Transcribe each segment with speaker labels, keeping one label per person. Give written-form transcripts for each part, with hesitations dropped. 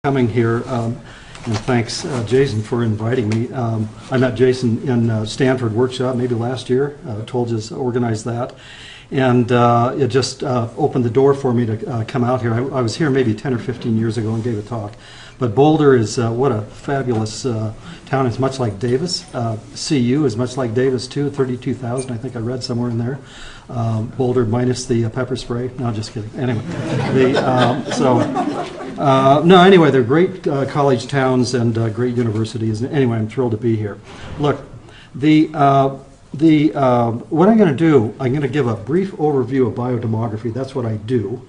Speaker 1: Coming here, and thanks Jason for inviting me. I met Jason in Stanford workshop maybe last year. Tolja's organized that, and it just opened the door for me to come out here. I was here maybe 10 or 15 years ago and gave a talk. But Boulder is what a fabulous town. It's much like Davis. CU is much like Davis too. 32,000, I think I read somewhere in there. Boulder minus the pepper spray. No, just kidding. Anyway, anyway, they're great college towns and great universities. Anyway, I'm thrilled to be here. Look, what I'm going to do, I'm going to give a brief overview of biodemography. That's what I do.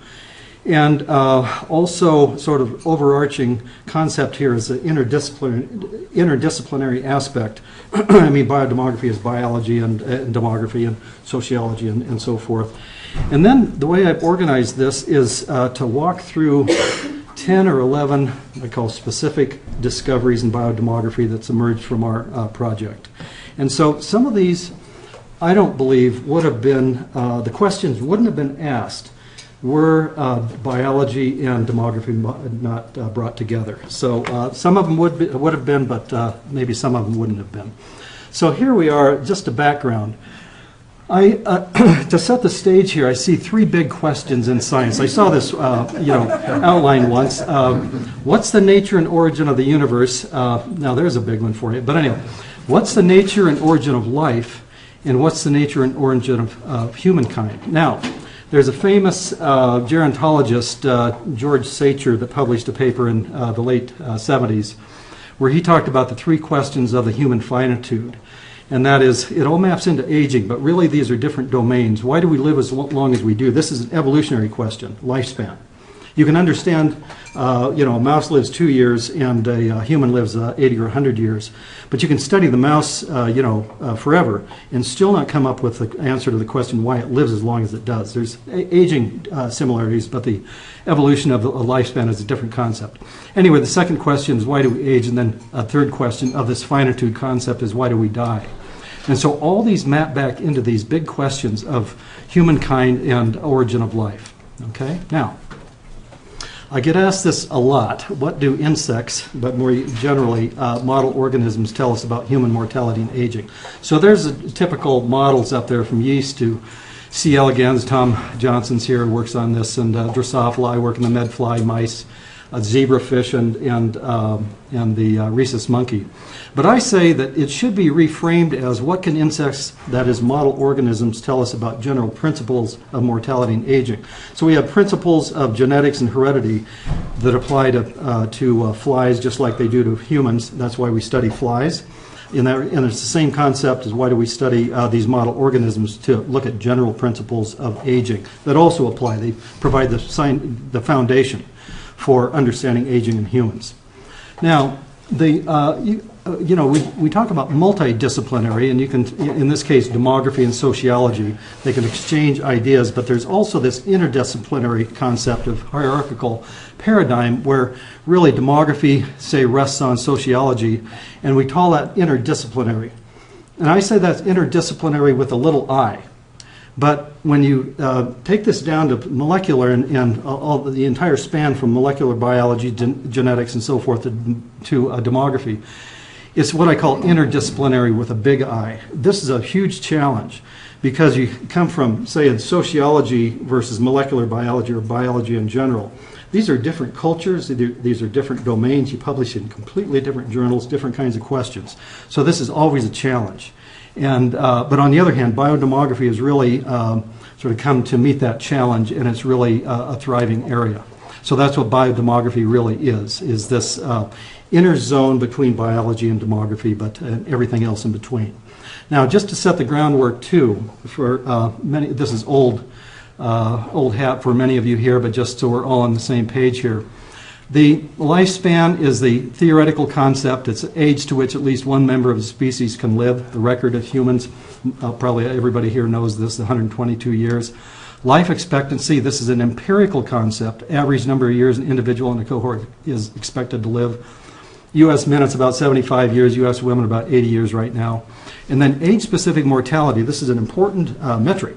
Speaker 1: And also sort of overarching concept here is the interdisciplinary aspect. I mean, biodemography is biology and demography and sociology and so forth. And then the way I've organized this is to walk through 10 or 11, I call specific discoveries in biodemography that's emerged from our project. And so some of these, I don't believe, would have been, the questions wouldn't have been asked were biology and demography not brought together. So some of them would have been, but maybe some of them wouldn't have been. So here we are, just a background. To set the stage here, I see three big questions in science. I saw this outline once. What's the nature and origin of the universe? Now there's a big one for you. But anyway, what's the nature and origin of life? And what's the nature and origin of humankind? Now, there's a famous gerontologist, George Sacher, that published a paper in the late 70s where he talked about the three questions of the human finitude. And that is, it all maps into aging, but really these are different domains. Why do we live as long as we do? This is an evolutionary question, lifespan. You can understand, a mouse lives 2 years and a human lives 80 or 100 years. But you can study the mouse, forever and still not come up with the answer to the question why it lives as long as it does. There's aging similarities, but the evolution of a lifespan is a different concept. Anyway, the second question is why do we age? And then a third question of this finitude concept is why do we die? And so all these map back into these big questions of humankind and origin of life. Okay? Now, I get asked this a lot. What do insects, but more generally model organisms, tell us about human mortality and aging? So there's typical models up there from yeast to C. elegans. Tom Johnson's here and works on this, and Drosophila. I work in the medfly mice, zebrafish, and the rhesus monkey. But I say that it should be reframed as what can insects, that is model organisms, tell us about general principles of mortality and aging. So we have principles of genetics and heredity that apply to flies just like they do to humans. That's why we study flies. And it's the same concept as why do we study these model organisms, to look at general principles of aging that also apply. They provide the foundation for understanding aging in humans. Now, we talk about multidisciplinary, and you can, in this case, demography and sociology, they can exchange ideas, but there's also this interdisciplinary concept of hierarchical paradigm where really demography, say, rests on sociology, and we call that interdisciplinary. And I say that's interdisciplinary with a little I. But when you take this down to molecular and all the entire span from molecular biology, genetics, and so forth to demography, it's what I call interdisciplinary with a big I. This is a huge challenge because you come from, say, in sociology versus molecular biology or biology in general. These are different cultures. These are different domains. You publish in completely different journals, different kinds of questions. So this is always a challenge. And, but on the other hand, biodemography has really sort of come to meet that challenge, and it's really a thriving area. So that's what biodemography really is this inner zone between biology and demography, but everything else in between. Now, just to set the groundwork, too, for many, this is old hat for many of you here, but just so we're all on the same page here. The lifespan is the theoretical concept. It's age to which at least one member of the species can live. The record of humans, probably everybody here knows this, 122 years. Life expectancy, this is an empirical concept. Average number of years an individual in a cohort is expected to live. U.S. men, it's about 75 years. U.S. women, about 80 years right now. And then age-specific mortality, this is an important metric.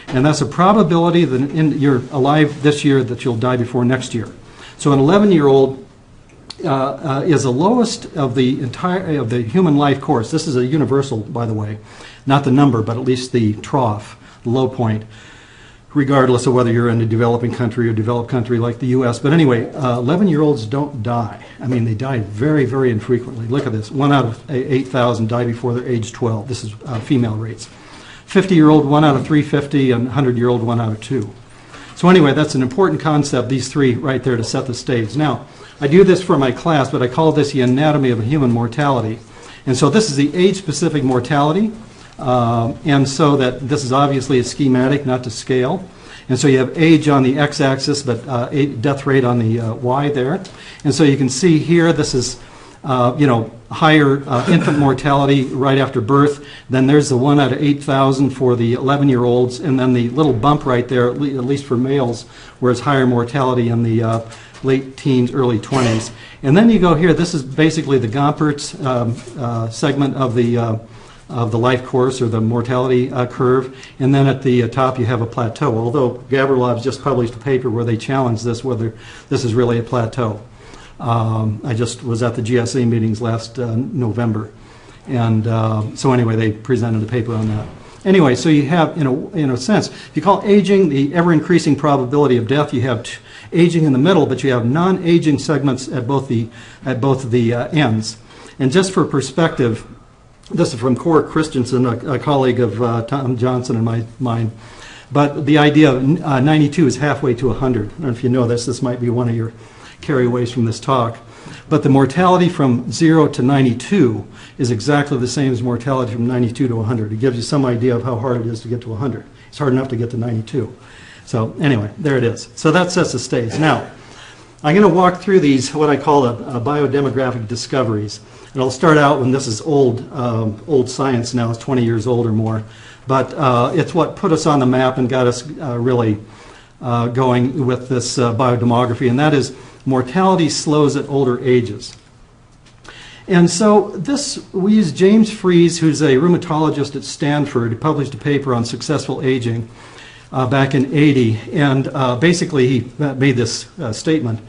Speaker 1: And that's a probability that you're alive this year that you'll die before next year. So an 11-year-old is the lowest of the entire of the human life course. This is a universal, by the way, not the number, but at least the trough, the low point, regardless of whether you're in a developing country or developed country like the U.S. But anyway, 11-year-olds don't die. I mean, they die very, very infrequently. Look at this. 1 out of 8,000 die before they're age 12. This is female rates. 50-year-old, 1 out of 350, and 100-year-old, 1 out of 2. So anyway, that's an important concept, these three right there to set the stage. Now, I do this for my class, but I call this the anatomy of human mortality. And so this is the age-specific mortality. And so that this is obviously a schematic, not to scale. And so you have age on the x-axis, but death rate on the y there. And so you can see here, this is higher infant mortality right after birth. Then there's the 1 out of 8,000 for the 11-year-olds, and then the little bump right there, at least for males, where it's higher mortality in the late teens, early 20s. And then you go here. This is basically the Gompertz segment of the life course or the mortality curve. And then at the top you have a plateau, although Gavrilov's just published a paper where they challenge this, whether this is really a plateau. I just was at the GSA meetings last November. And so anyway, they presented a paper on that. Anyway, so you have, in a sense, if you call aging the ever-increasing probability of death, you have aging in the middle, but you have non-aging segments at both the ends. And just for perspective, this is from Cor Christensen, a colleague of Tom Johnson and mine. But the idea of 92 is halfway to 100. I don't know if you know this. This might be one of your carryaways from this talk. But the mortality from 0 to 92 is exactly the same as mortality from 92 to 100. It gives you some idea of how hard it is to get to 100. It's hard enough to get to 92. So anyway, there it is. So that sets the stage. Now, I'm going to walk through these, what I call biodemographic discoveries. And I'll start out when this is old science now. It's 20 years old or more. But it's what put us on the map and got us really going with this biodemography. And that is mortality slows at older ages. And so we use James Fries, who's a rheumatologist at Stanford. He published a paper on successful aging back in '80. And basically he made this statement: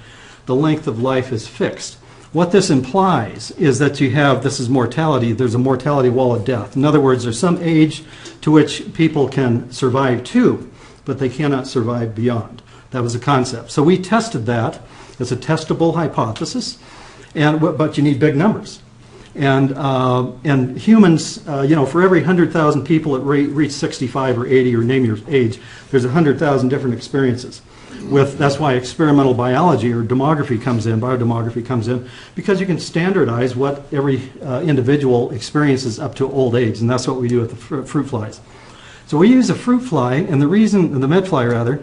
Speaker 1: the length of life is fixed. What this implies is that this is mortality, there's a mortality wall of death. In other words, there's some age to which people can survive to, but they cannot survive beyond. That was the concept. So we tested that. It's a testable hypothesis, but you need big numbers. And humans, for every 100,000 people that reach 65 or 80 or name your age, there's 100,000 different experiences. That's why experimental biology or demography comes in, biodemography comes in, because you can standardize what every individual experiences up to old age, and that's what we do with the fruit flies. So we use a fruit fly, and the reason, the medfly rather,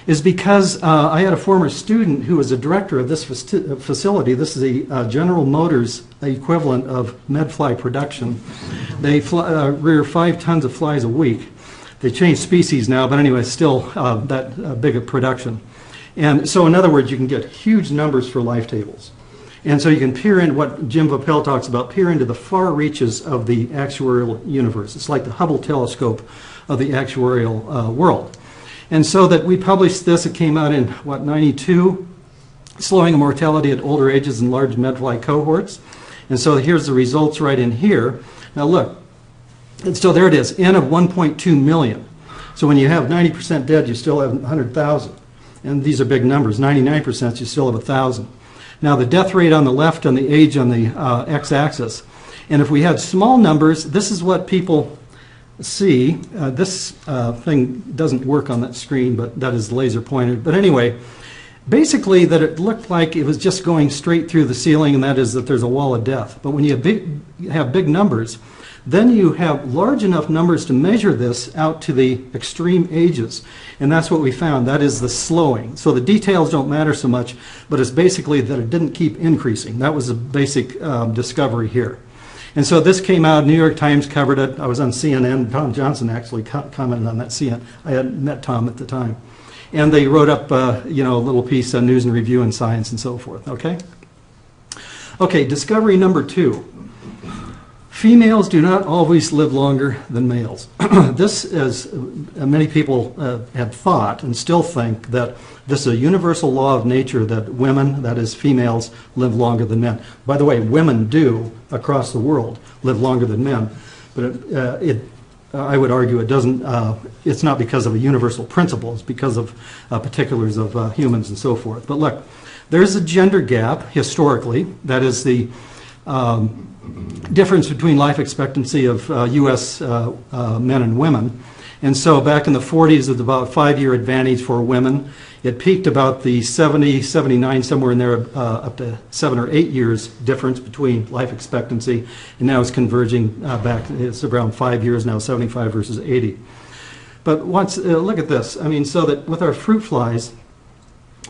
Speaker 1: is because I had a former student who was a director of this facility. This is a General Motors equivalent of medfly production. They rear 5 tons of flies a week. They changed species now, but anyway, still that big a production. And so in other words, you can get huge numbers for life tables. And so you can peer in what Jim Vappell talks about, peer into the far reaches of the actuarial universe. It's like the Hubble telescope of the actuarial world. And so that we published this, it came out in, 92, slowing of mortality at older ages in large medfly cohorts. And so here's the results right in here. Now look, and so there it is, N of 1.2 million. So when you have 90% dead, you still have 100,000. And these are big numbers, 99%, you still have 1,000. Now the death rate on the left and the age on the x-axis. And if we had small numbers, this is what people see. This thing doesn't work on that screen, but that is laser pointed. But anyway, basically that it looked like it was just going straight through the ceiling, and that is that there's a wall of death. But when you have big numbers, then you have large enough numbers to measure this out to the extreme ages. And that's what we found. That is the slowing. So the details don't matter so much, but it's basically that it didn't keep increasing. That was the basic discovery here. And so this came out, New York Times covered it. I was on CNN. Tom Johnson actually commented on that CNN. I had met Tom at the time. And they wrote up a little piece on News and Review and Science and so forth. Okay, discovery number 2. Females do not always live longer than males. This is, many people have thought and still think that this is a universal law of nature that women, that is females, live longer than men. By the way, women do across the world live longer than men, but I would argue it doesn't. It's not because of a universal principle. It's because of particulars of humans and so forth. But look, there's a gender gap historically. That is the difference between life expectancy of U.S. Men and women. And so back in the 40s, it was about 5-year advantage for women. It peaked about the 70, 79, somewhere in there, up to 7 or 8 years difference between life expectancy. And now it's converging back. It's around 5 years now, 75 versus 80. But once, look at this. I mean, so that with our fruit flies,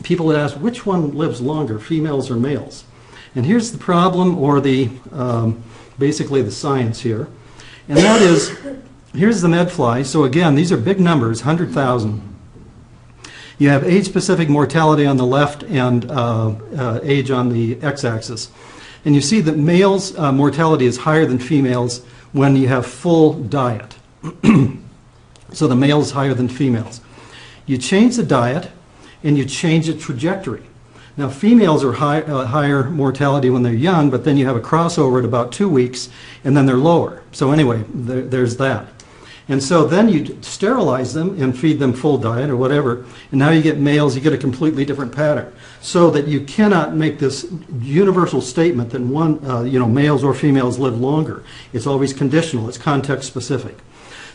Speaker 1: people would ask, which one lives longer, females or males? And here's the problem, or the basically the science here. And that is, here's the medfly. So again, these are big numbers, 100,000. You have age-specific mortality on the left and age on the x-axis. And you see that males' mortality is higher than females when you have full diet. So the male is higher than females. You change the diet and you change the trajectory. Now females are higher mortality when they're young, but then you have a crossover at about 2 weeks and then they're lower. So anyway, there's that. And so then you sterilize them and feed them full diet or whatever, and now you get males, you get a completely different pattern. So that you cannot make this universal statement that males or females live longer. It's always conditional, it's context specific.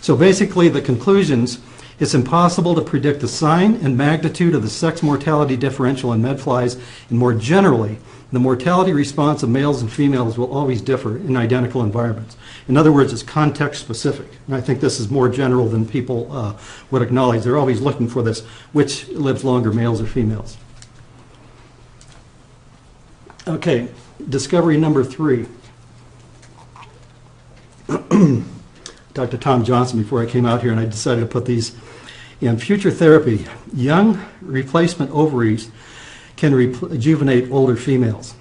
Speaker 1: So basically the conclusions, it's impossible to predict the sign and magnitude of the sex mortality differential in medflies, and more generally, the mortality response of males and females will always differ in identical environments. In other words, it's context specific. And I think this is more general than people would acknowledge. They're always looking for this, which lives longer, males or females. Okay, discovery number 3. Talked to Tom Johnson before I came out here, and I decided to put these in future therapy. Young replacement ovaries can rejuvenate older females.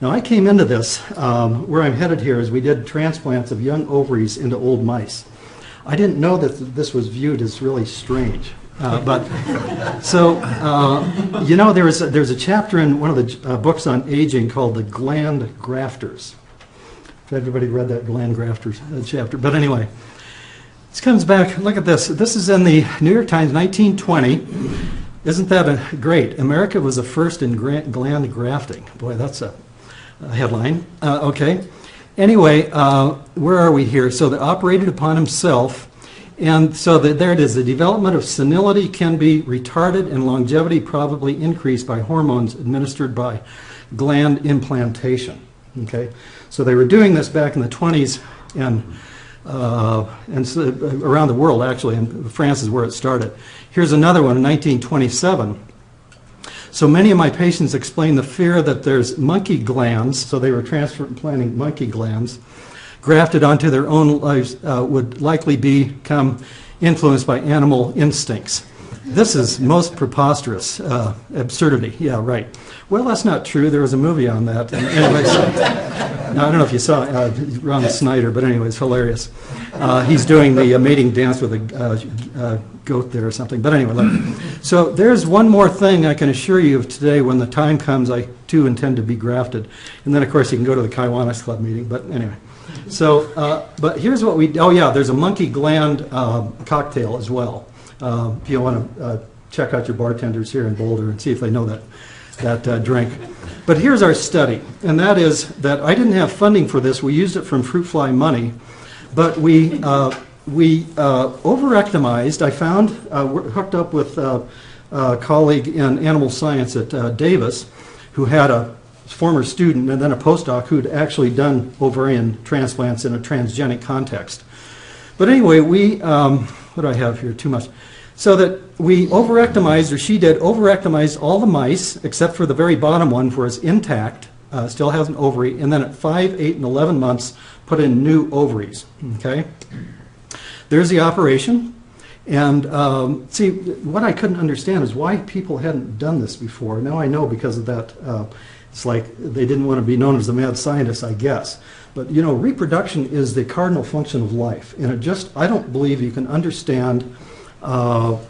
Speaker 1: Now I came into this, where I'm headed here is we did transplants of young ovaries into old mice. I didn't know that this was viewed as really strange. There's a chapter in one of the books on aging called The Gland Grafters. If everybody read that Gland Grafters chapter. But anyway, this comes back, look at this. This is in the New York Times, 1920. Isn't that great? America was the first in gland grafting. Boy, that's a headline. Okay. Anyway, where are we here? So they operated upon himself, and so there it is. The development of senility can be retarded and longevity probably increased by hormones administered by gland implantation. Okay. So they were doing this back in the 20s and so around the world, actually, and France is where it started. Here's another one in 1927. So many of my patients explain the fear that there's monkey glands, so they were transplanting monkey glands, grafted onto their own lives, would likely become influenced by animal instincts. This is most preposterous absurdity. Yeah, right. Well, that's not true. There was a movie on that. And anyway, now, I don't know if you saw Ron Snyder, but anyway, it's hilarious. He's doing the mating dance with a goat there or something. But anyway, so there's one more thing I can assure you of today. When the time comes, I too intend to be grafted. And then, of course, you can go to the Kiwanis Club meeting. But anyway. So, but here's what we, oh yeah, there's a monkey gland cocktail as well. If you want to check out your bartenders here in Boulder and see if they know that drink. But here's our study, and that is that I didn't have funding for this. We used it from fruit fly money, but we overectomized. I found, we're hooked up with a colleague in animal science at Davis who had a former student and then a postdoc who'd actually done ovarian transplants in a transgenic context. But anyway, what do I have here? Too much. So that we overectomized, or she did, overectomized all the mice except for the very bottom one, for it's intact, still has an ovary, and then at 5, 8, and 11 months put in new ovaries. Okay? There's the operation, And see, what I couldn't understand is why people hadn't done this before. Now I know because of that. It's like they didn't want to be known as the mad scientists, I guess. But you know, reproduction is the cardinal function of life, and I don't believe you can understand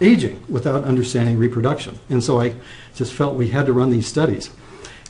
Speaker 1: aging without understanding reproduction. And so I just felt we had to run these studies.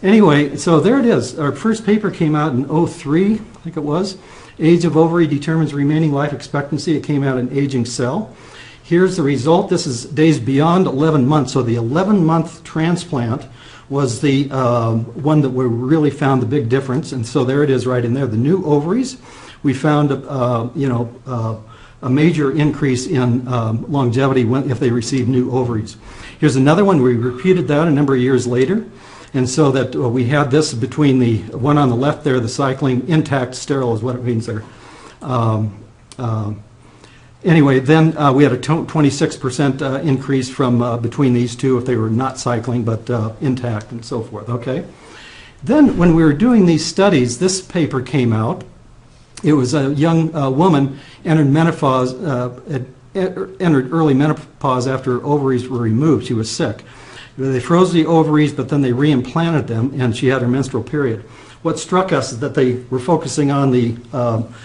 Speaker 1: Anyway, so there it is. Our first paper came out in '03, I think it was. Age of ovary determines remaining life expectancy. It came out in Aging Cell. Here's the result. This is days beyond 11 months. So the 11-month transplant was the one that we really found the big difference. And so there it is right in there. The new ovaries, we found a major increase in longevity if they received new ovaries. Here's another one. We repeated that a number of years later. And so that we had this between the one on the left there, the cycling, intact, sterile is what it means there. Anyway, then we had a 26% increase from between these two if they were not cycling but intact and so forth, okay? Then when we were doing these studies, this paper came out. It was a young woman entered menopause, entered early menopause after ovaries were removed. She was sick. They froze the ovaries, but then they reimplanted them, and she had her menstrual period. What struck us is that they were focusing on the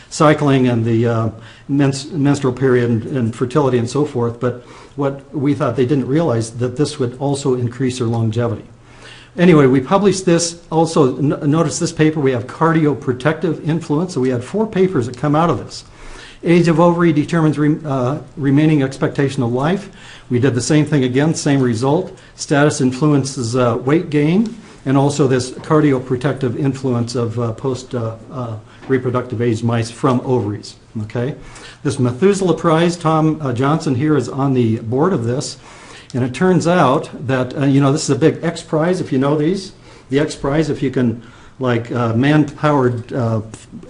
Speaker 1: cycling and the menstrual period and fertility and so forth, but what we thought they didn't realize that this would also increase her longevity. Anyway, we published this. Also, notice this paper, we have cardioprotective influence, so we had 4 papers that come out of this. Age of ovary determines remaining expectation of life. We did the same thing again, same result. Status influences weight gain, and also this cardioprotective influence of post-reproductive age mice from ovaries. Okay, this Methuselah Prize, Tom Johnson here is on the board of this, and it turns out that this is a big X Prize if you know these. The X Prize, if you can, like man-powered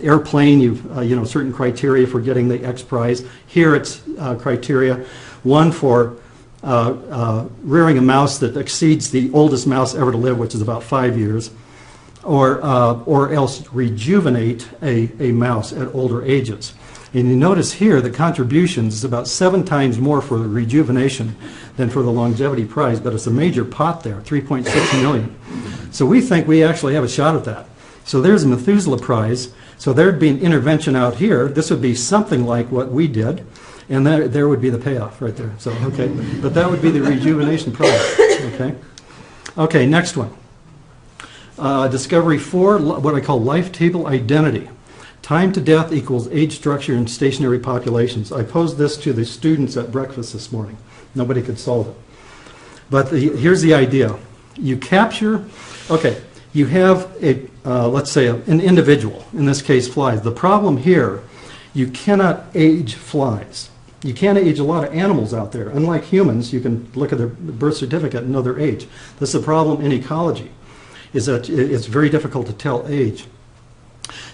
Speaker 1: airplane, you've certain criteria for getting the X Prize. Here it's criteria, one for rearing a mouse that exceeds the oldest mouse ever to live, which is about 5 years, or else rejuvenate a mouse at older ages. And you notice here the contributions is about 7 times more for the rejuvenation than for the longevity prize, but it's a major pot there, 3.6 million. So we think we actually have a shot at that. So there's a Methuselah Prize. So there'd be an intervention out here. This would be something like what we did, and there would be the payoff right there. So, okay, but that would be the rejuvenation prize, okay? Okay, next one. Discovery 4, what I call life table identity. Time to death equals age structure in stationary populations. I posed this to the students at breakfast this morning. Nobody could solve it. But here's the idea. You capture, okay, you have a, let's say an individual, in this case flies. The problem here, you cannot age flies. You can't age a lot of animals out there. Unlike humans, you can look at their birth certificate and know their age. This is a problem in ecology, is that it's very difficult to tell age.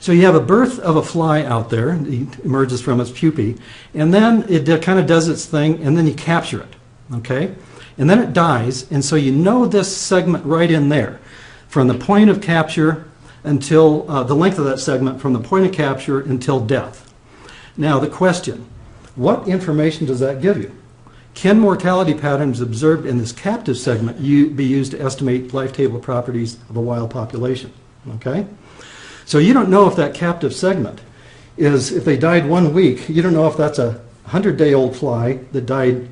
Speaker 1: So you have a birth of a fly out there, it emerges from its pupae, and then it kind of does its thing, and then you capture it, okay? And then it dies, and so you know this segment right in there, from the point of capture until, the length of that segment from the point of capture until death. Now the question, what information does that give you? Can mortality patterns observed in this captive segment be used to estimate life table properties of a wild population, okay? So you don't know if that captive segment is, if they died 1 week, you don't know if that's a 100-day-old fly that died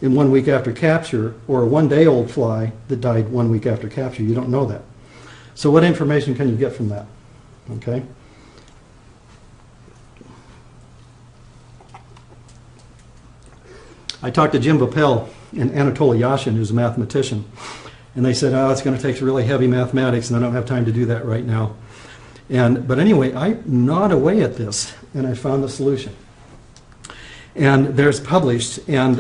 Speaker 1: in 1 week after capture, or a 1-day-old fly that died 1 week after capture. You don't know that. So what information can you get from that? Okay. I talked to Jim Vopel and Anatoly Yashin, who's a mathematician, and they said, oh, it's going to take really heavy mathematics, and I don't have time to do that right now. But anyway, I gnawed away at this, and I found the solution. And there's published, and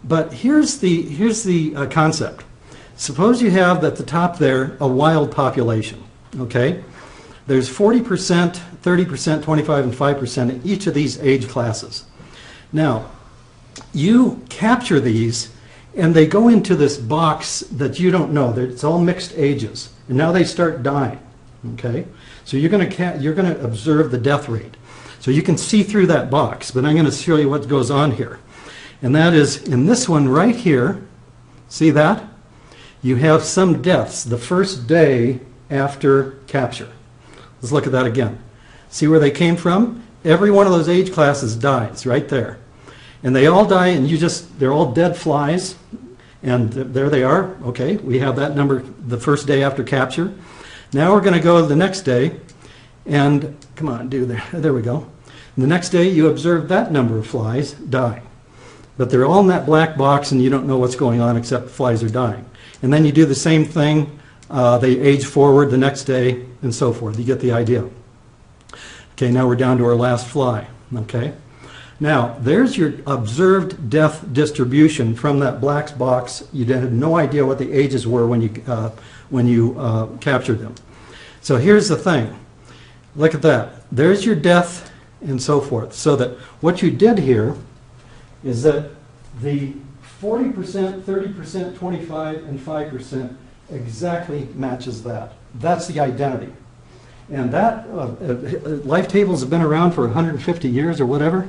Speaker 1: but here's the concept. Suppose you have at the top there a wild population, okay? There's 40%, 30%, 25, and 5% in each of these age classes. Now, you capture these, and they go into this box that you don't know. It's all mixed ages, and now they start dying, okay? So you're going to observe the death rate. So you can see through that box, but I'm going to show you what goes on here. And that is in this one right here. See that? You have some deaths the first day after capture. Let's look at that again. See where they came from? Every one of those age classes dies right there. And they all die, and they're all dead flies. And there they are. Okay, we have that number the first day after capture. Now we're going to go the next day, and come on, there we go. And the next day you observe that number of flies die. But they're all in that black box, and you don't know what's going on except flies are dying. And then you do the same thing. They age forward the next day, and so forth. You get the idea. Okay, now we're down to our last fly. Okay. Now, there's your observed death distribution from that black box. You had no idea what the ages were when you captured them. So here's the thing. Look at that. There's your death and so forth. So that what you did here is that the 40%, 30%, 25%, and 5% exactly matches that. That's the identity. And that, life tables have been around for 150 years or whatever.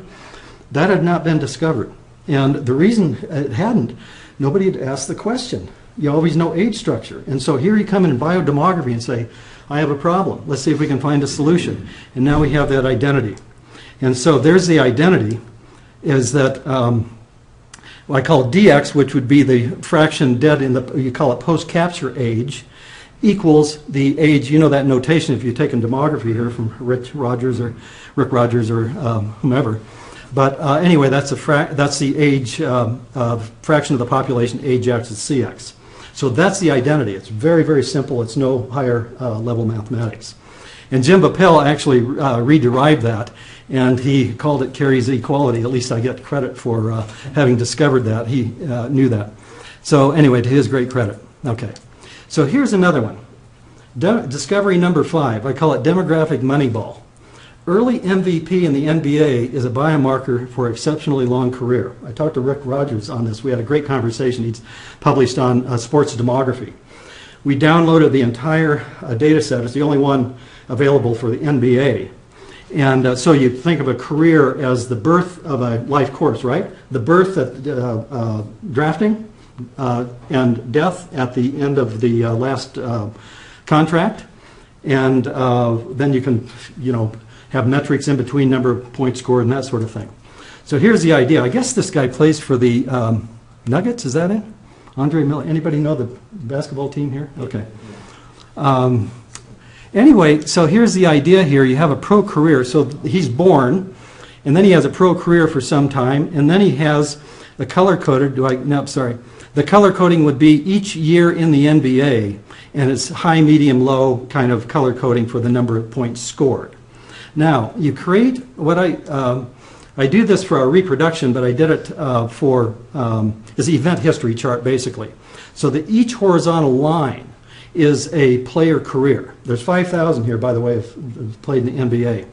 Speaker 1: That had not been discovered. And the reason it hadn't, nobody had asked the question. You always know age structure. And so here you come in biodemography and say, I have a problem. Let's see if we can find a solution. And now we have that identity. And so there's the identity, is that what I call dx, which would be the fraction dead in the, you call it post-capture age, equals the age, you know that notation if you've taken demography here from Rick Rogers or whomever. But anyway, that's the age fraction of the population, age x is cx. So that's the identity. It's very, very simple. It's no higher level mathematics. And Jim Bappel actually re-derived that, and he called it Carey's equality. At least I get credit for having discovered that. He knew that. So anyway, to his great credit. Okay. So here's another one. Discovery number 5. I call it demographic moneyball. Early MVP in the NBA is a biomarker for exceptionally long career. I talked to Rick Rogers on this. We had a great conversation. He's published on sports demography. We downloaded the entire data set. It's the only one available for the NBA. And so you think of a career as the birth of a life course, right? The birth at drafting and death at the end of the last contract. And then you can, have metrics in between, number of points scored and that sort of thing. So here's the idea. I guess this guy plays for the Nuggets, is that it? Andre Miller, anybody know the basketball team here? Okay. Anyway, so here's the idea here. You have a pro career. So he's born, and then he has a pro career for some time, and then he has the color-coded, the color coding would be each year in the NBA, and it's high, medium, low kind of color coding for the number of points scored. Now, you create what I do this for our reproduction, but I did it for is the event history chart basically. So that each horizontal line is a player career. There's 5,000 here, by the way, have played in the NBA.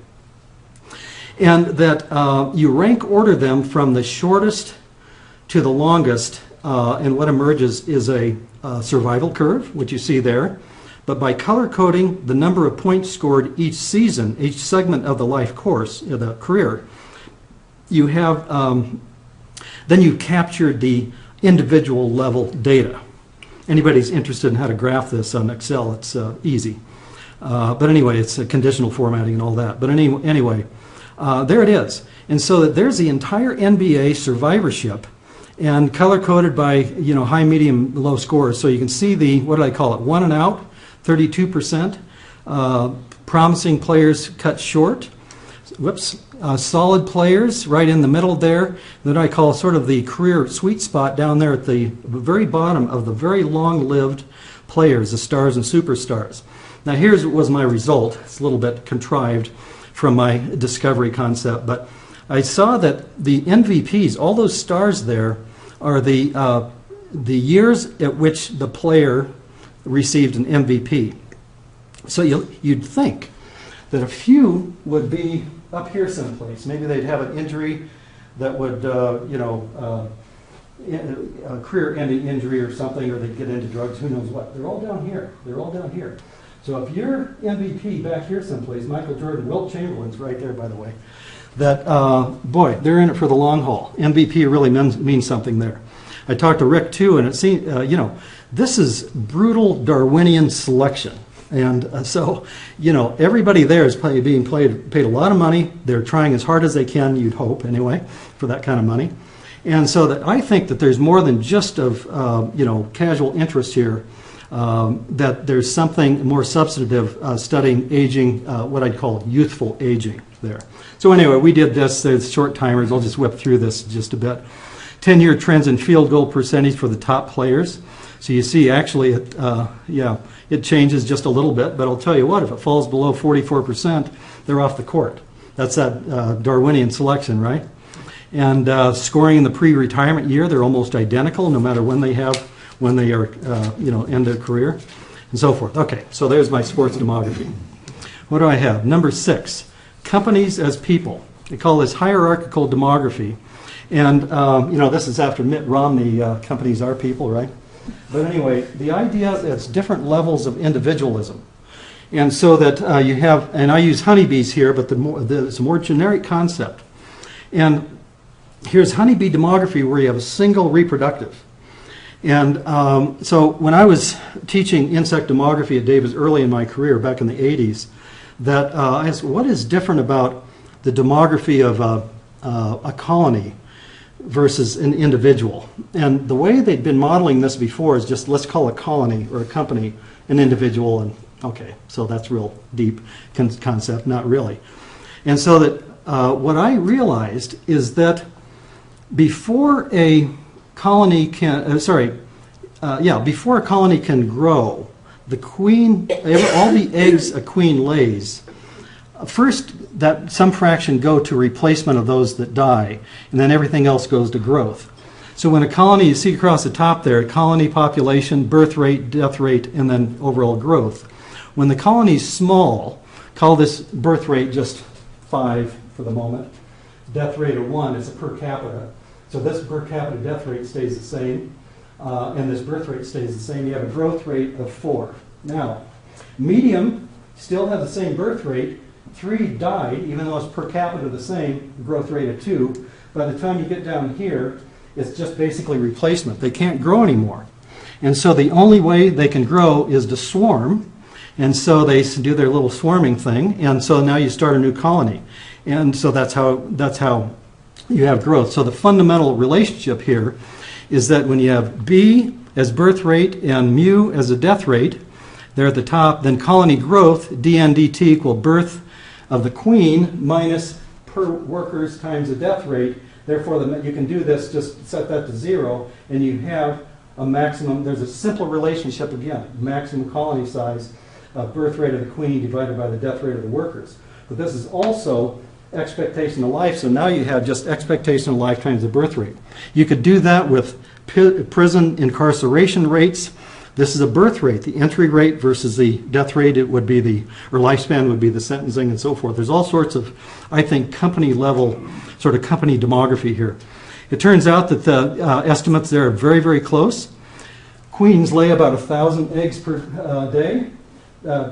Speaker 1: And that you rank order them from the shortest to the longest, and what emerges is a survival curve, which you see there. But by color coding the number of points scored each season, each segment of the life course, the career, you have, then you captured the individual level data. Anybody's interested in how to graph this on Excel, it's easy. But anyway, it's conditional formatting and all that. But anyway, there it is. And so that there's the entire NBA survivorship, and color coded by high, medium, low scores. So you can see the, what do I call it, 1 and out, 32%. Promising players cut short. Whoops. Solid players right in the middle there. That I call sort of the career sweet spot down there at the very bottom of the very long-lived players, the stars and superstars. Now here's what was my result. It's a little bit contrived from my discovery concept, but I saw that the MVPs, all those stars there, are the years at which the player received an MVP. So you'd think that a few would be up here someplace. Maybe they'd have an injury that would, a career-ending injury or something, or they'd get into drugs, who knows what. They're all down here. They're all down here. So if you're MVP back here someplace, Michael Jordan, Wilt Chamberlain's right there, by the way. that, boy, they're in it for the long haul. MVP really means something there. I talked to Rick too, and it seemed, this is brutal Darwinian selection. And so, everybody there is being paid a lot of money. They're trying as hard as they can, you'd hope anyway, for that kind of money. And so that I think that there's more than just of, casual interest here, that there's something more substantive studying aging, what I'd call youthful aging there. So anyway, we did this. There's short timers. I'll just whip through this just a bit. 10-year trends in field goal percentage for the top players. So you see, actually, it changes just a little bit. But I'll tell you what, if it falls below 44%, they're off the court. That's that Darwinian selection, right? And scoring in the pre-retirement year, they're almost identical, no matter when they are, end their career, and so forth. Okay, so there's my sports demography. What do I have? Number 6, companies as people. They call this hierarchical demography. And, this is after Mitt Romney, companies are people, right? But anyway, the idea is it's different levels of individualism. And so that you have, and I use honeybees here, but it's a more generic concept. And here's honeybee demography where you have a single reproductive. And so when I was teaching insect demography at Davis early in my career, back in the 80s, that I asked, what is different about the demography of a colony versus an individual? And the way they'd been modeling this before is just, let's call a colony or a company an individual, and okay, so that's real deep concept, not really. And so that what I realized is that before a colony can, before a colony can grow, the queen, all the eggs a queen lays, first that some fraction go to replacement of those that die, and then everything else goes to growth. So when a colony, you see across the top there, colony population, birth rate, death rate, and then overall growth. When the colony's small, call this birth rate just 5 for the moment, death rate of 1, it's a per capita. So this per capita death rate stays the same, and this birth rate stays the same. You have a growth rate of 4. Now, medium still have the same birth rate. 3 died, even though it's per capita the same, growth rate of 2. By the time you get down here, it's just basically replacement. They can't grow anymore. And so the only way they can grow is to swarm. And so they do their little swarming thing. And so now you start a new colony. And so that's how you have growth. So the fundamental relationship here is that when you have B as birth rate and mu as a death rate, there at the top, then colony growth, dNdt equal birth of the queen minus per workers times the death rate. Therefore, you can do this, just set that to 0, and you have a maximum, there's a simple relationship again, maximum colony size of birth rate of the queen divided by the death rate of the workers. But this is also expectation of life, so now you have just expectation of life times the birth rate. You could do that with prison incarceration rates. This is a birth rate, the entry rate versus the death rate. It would be or lifespan would be the sentencing and so forth. There's all sorts of, I think, company level, sort of company demography here. It turns out that the estimates there are very, very close. Queens lay about 1,000 eggs per day.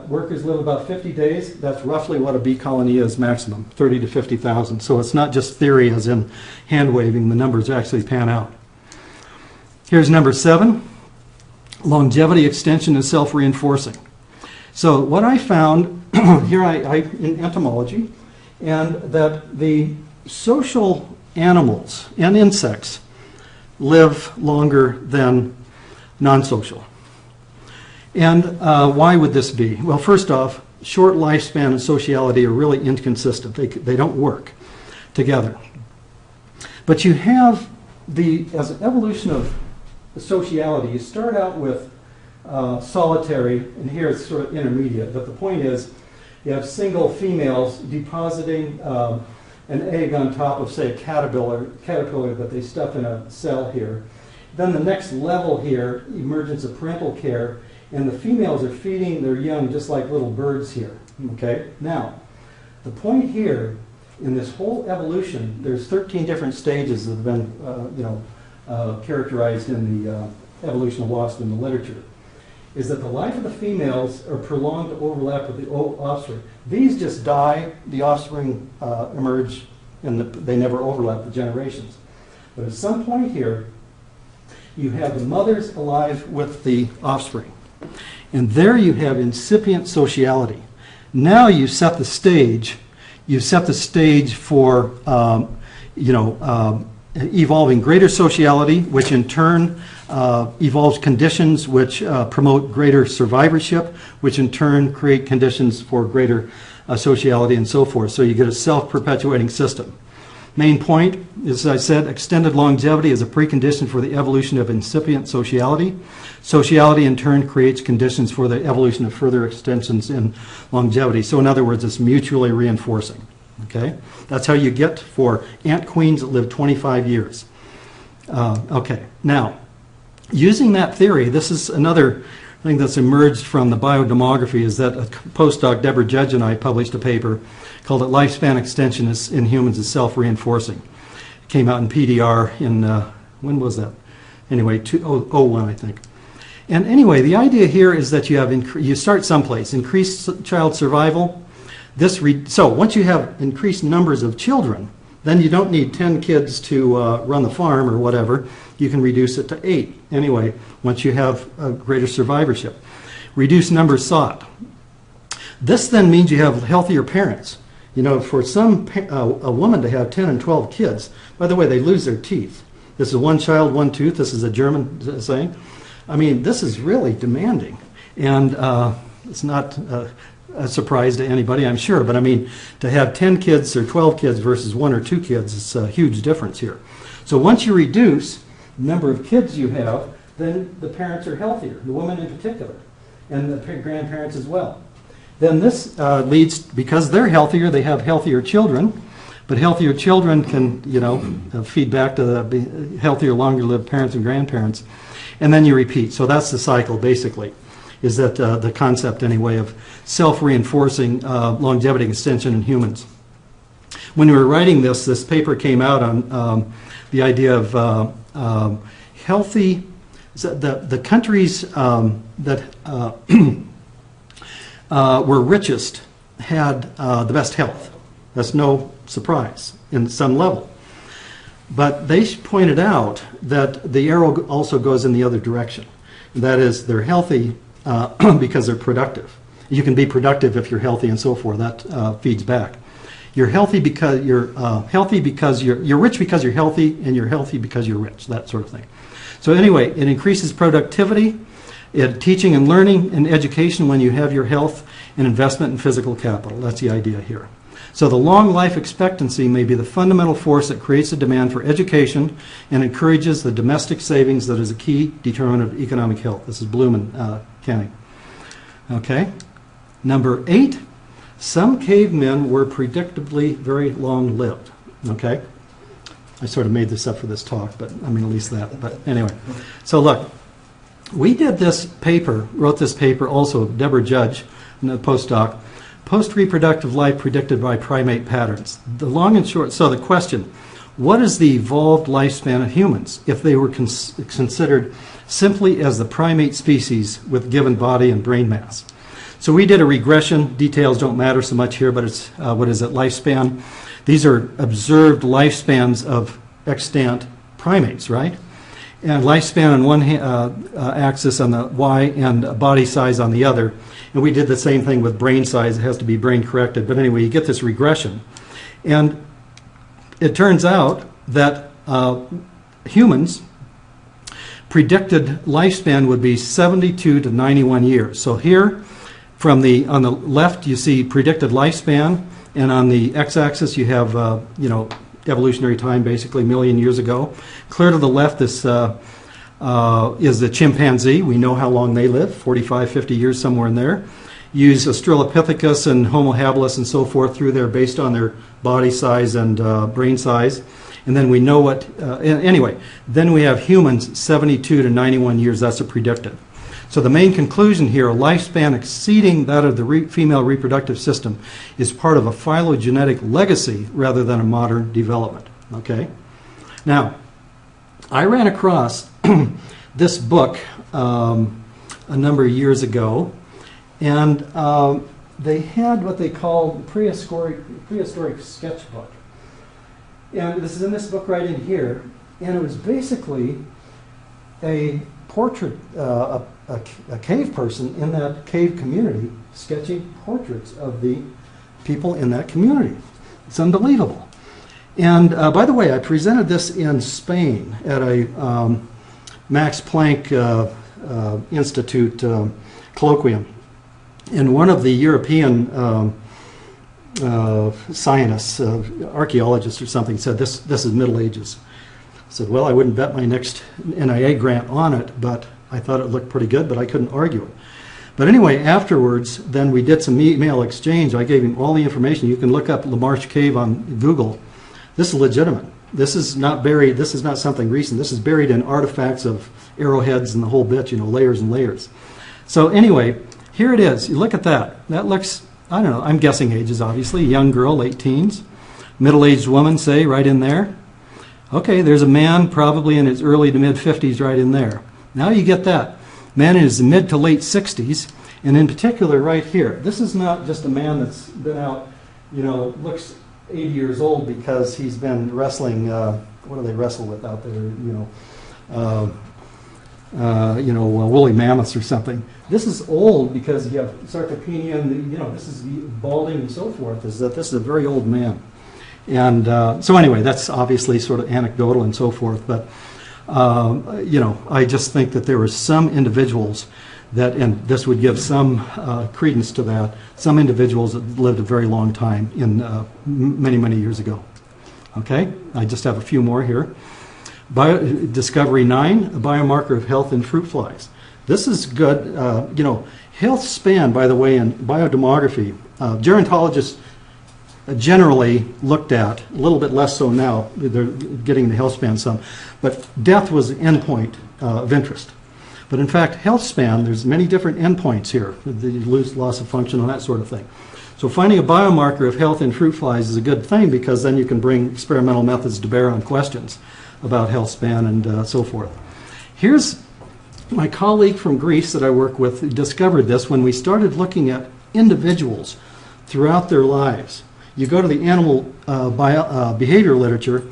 Speaker 1: Workers live about 50 days. That's roughly what a bee colony is maximum, 30 to 50,000. So it's not just theory as in hand waving. The numbers actually pan out. Here's number 7. Longevity extension is self-reinforcing. So what I found here in entomology, and that the social animals and insects live longer than non-social. And why would this be? Well, first off, short lifespan and sociality are really inconsistent. They don't work together. But you have as an evolution of sociality, you start out with solitary, and here it's sort of intermediate, but the point is you have single females depositing an egg on top of, say, a caterpillar that they stuff in a cell here. Then the next level here, emergence of parental care, and the females are feeding their young just like little birds here. Okay? Now, the point here in this whole evolution, there's 13 different stages that have been characterized in the evolution of wasps in the literature, is that the life of the females are prolonged to overlap with the offspring. These just die, the offspring emerge and they never overlap the generations. But at some point here, you have the mothers alive with the offspring. And there you have incipient sociality. Now you set the stage. You set the stage for, evolving greater sociality, which in turn evolves conditions which promote greater survivorship, which in turn create conditions for greater sociality and so forth. So you get a self-perpetuating system. Main point, as I said, extended longevity is a precondition for the evolution of incipient sociality. Sociality in turn creates conditions for the evolution of further extensions in longevity. So in other words, it's mutually reinforcing. Okay? That's how you get for ant queens that live 25 years. Okay, now, using that theory, this is another thing that's emerged from the biodemography, is that a postdoc, Deborah Judge, and I published a paper called it Lifespan Extension in Humans is Self-Reinforcing. It came out in PDR in, when was that? Anyway, 2001, I think. And anyway, the idea here is that you start someplace, increased child survival. So once you have increased numbers of children, then you don't need 10 kids to run the farm or whatever. You can reduce it to 8. Anyway, once you have a greater survivorship. Reduced numbers sought. This then means you have healthier parents. You know, for a woman to have 10 and 12 kids, by the way, they lose their teeth. This is one child, one tooth. This is a German saying. I mean, this is really demanding. And it's not a surprise to anybody, I'm sure. But I mean, to have 10 kids or 12 kids versus 1 or 2 kids, it's a huge difference here. So once you reduce the number of kids you have, then the parents are healthier, the women in particular, and the grandparents as well. Then this leads, because they're healthier, they have healthier children, but healthier children can, feed back to the healthier, longer-lived parents and grandparents, and then you repeat. So that's the cycle, basically, is that the concept, anyway, of self-reinforcing longevity extension in humans. When we were writing this paper came out on the idea of healthy, the countries that were richest had the best health. That's no surprise in some level. But they pointed out that the arrow also goes in the other direction. That is, they're healthy because they're productive. You can be productive if you're healthy and so forth. That feeds back. You're healthy because you're healthy because you're rich because you're healthy, and you're healthy because you're rich. That sort of thing. So anyway, it increases productivity, teaching and learning and education when you have your health, and investment in physical capital. That's the idea here. So the long life expectancy may be the fundamental force that creates a demand for education and encourages the domestic savings that is a key determinant of economic health. This is Bloom and Kenning. Okay. Number 8, some cavemen were predictably very long-lived. Okay. I sort of made this up for this talk, but I mean at least that. But anyway, so look, we did this paper, wrote this paper also, Deborah Judge, a postdoc, post-reproductive life predicted by primate patterns. The long and short, so the question, what is the evolved lifespan of humans if they were considered simply as the primate species with given body and brain mass? So we did a regression. Details don't matter so much here, but it's, what is it, lifespan? These are observed lifespans of extant primates, right? And lifespan on one axis on the Y and body size on the other. And we did the same thing with brain size. It has to be brain corrected. But anyway, you get this regression. And it turns out that humans predicted lifespan would be 72 to 91 years. So here, on the left, you see predicted lifespan. And on the x-axis, you have, evolutionary time, basically, a million years ago. Clear to the left, this is the chimpanzee. We know how long they live, 45, 50 years, somewhere in there. Use Australopithecus and Homo habilis and so forth through there based on their body size and brain size. And then we know what, anyway, then we have humans, 72 to 91 years. That's a predicted. So the main conclusion here, a lifespan exceeding that of the female reproductive system is part of a phylogenetic legacy rather than a modern development. Okay? Now, I ran across this book a number of years ago, and they had what they called prehistoric sketchbook. And this is in this book right in here. And it was basically a portrait, a cave person in that cave community sketching portraits of the people in that community. It's unbelievable. And by the way, I presented this in Spain at a Max Planck Institute colloquium. And one of the European scientists, archaeologists or something, said this is Middle Ages. I said, well, I wouldn't bet my next NIA grant on it, but I thought it looked pretty good, but I couldn't argue it. But anyway, afterwards, then we did some email exchange. I gave him all the information. You can look up La Marche Cave on Google. This is legitimate. This is not buried. This is not something recent. This is buried in artifacts of arrowheads and the whole bit, you know, layers and layers. So anyway, here it is. You look at that. That looks, I don't know, I'm guessing ages, obviously. Young girl, late teens. Middle-aged woman, say, right in there. Okay, there's a man probably in his early to mid-50s right in there. Now you get that. Man in his mid to late 60s, and in particular right here. This is not just a man that's been out, you know, looks 80 years old because he's been wrestling, what do they wrestle with out there, woolly mammoths or something. This is old because you have sarcopenia and, you know, this is balding and so forth, is that this is a very old man. And so anyway, that's obviously sort of anecdotal and so forth, but you know, I just think that there were some individuals that, and this would give some credence to that, some individuals that lived a very long time in many, many years ago. Okay, I just have a few more here. Discovery 9, a biomarker of health in fruit flies. This is good. You know, health span, by the way, in biodemography, gerontologists generally looked at, a little bit less so now, they're getting the health span some, but death was an endpoint of interest. But in fact, health span, there's many different endpoints here, the loss of function and that sort of thing. So finding a biomarker of health in fruit flies is a good thing because then you can bring experimental methods to bear on questions about health span and so forth. Here's my colleague from Greece that I work with who discovered this when we started looking at individuals throughout their lives. You go to the animal behavior literature,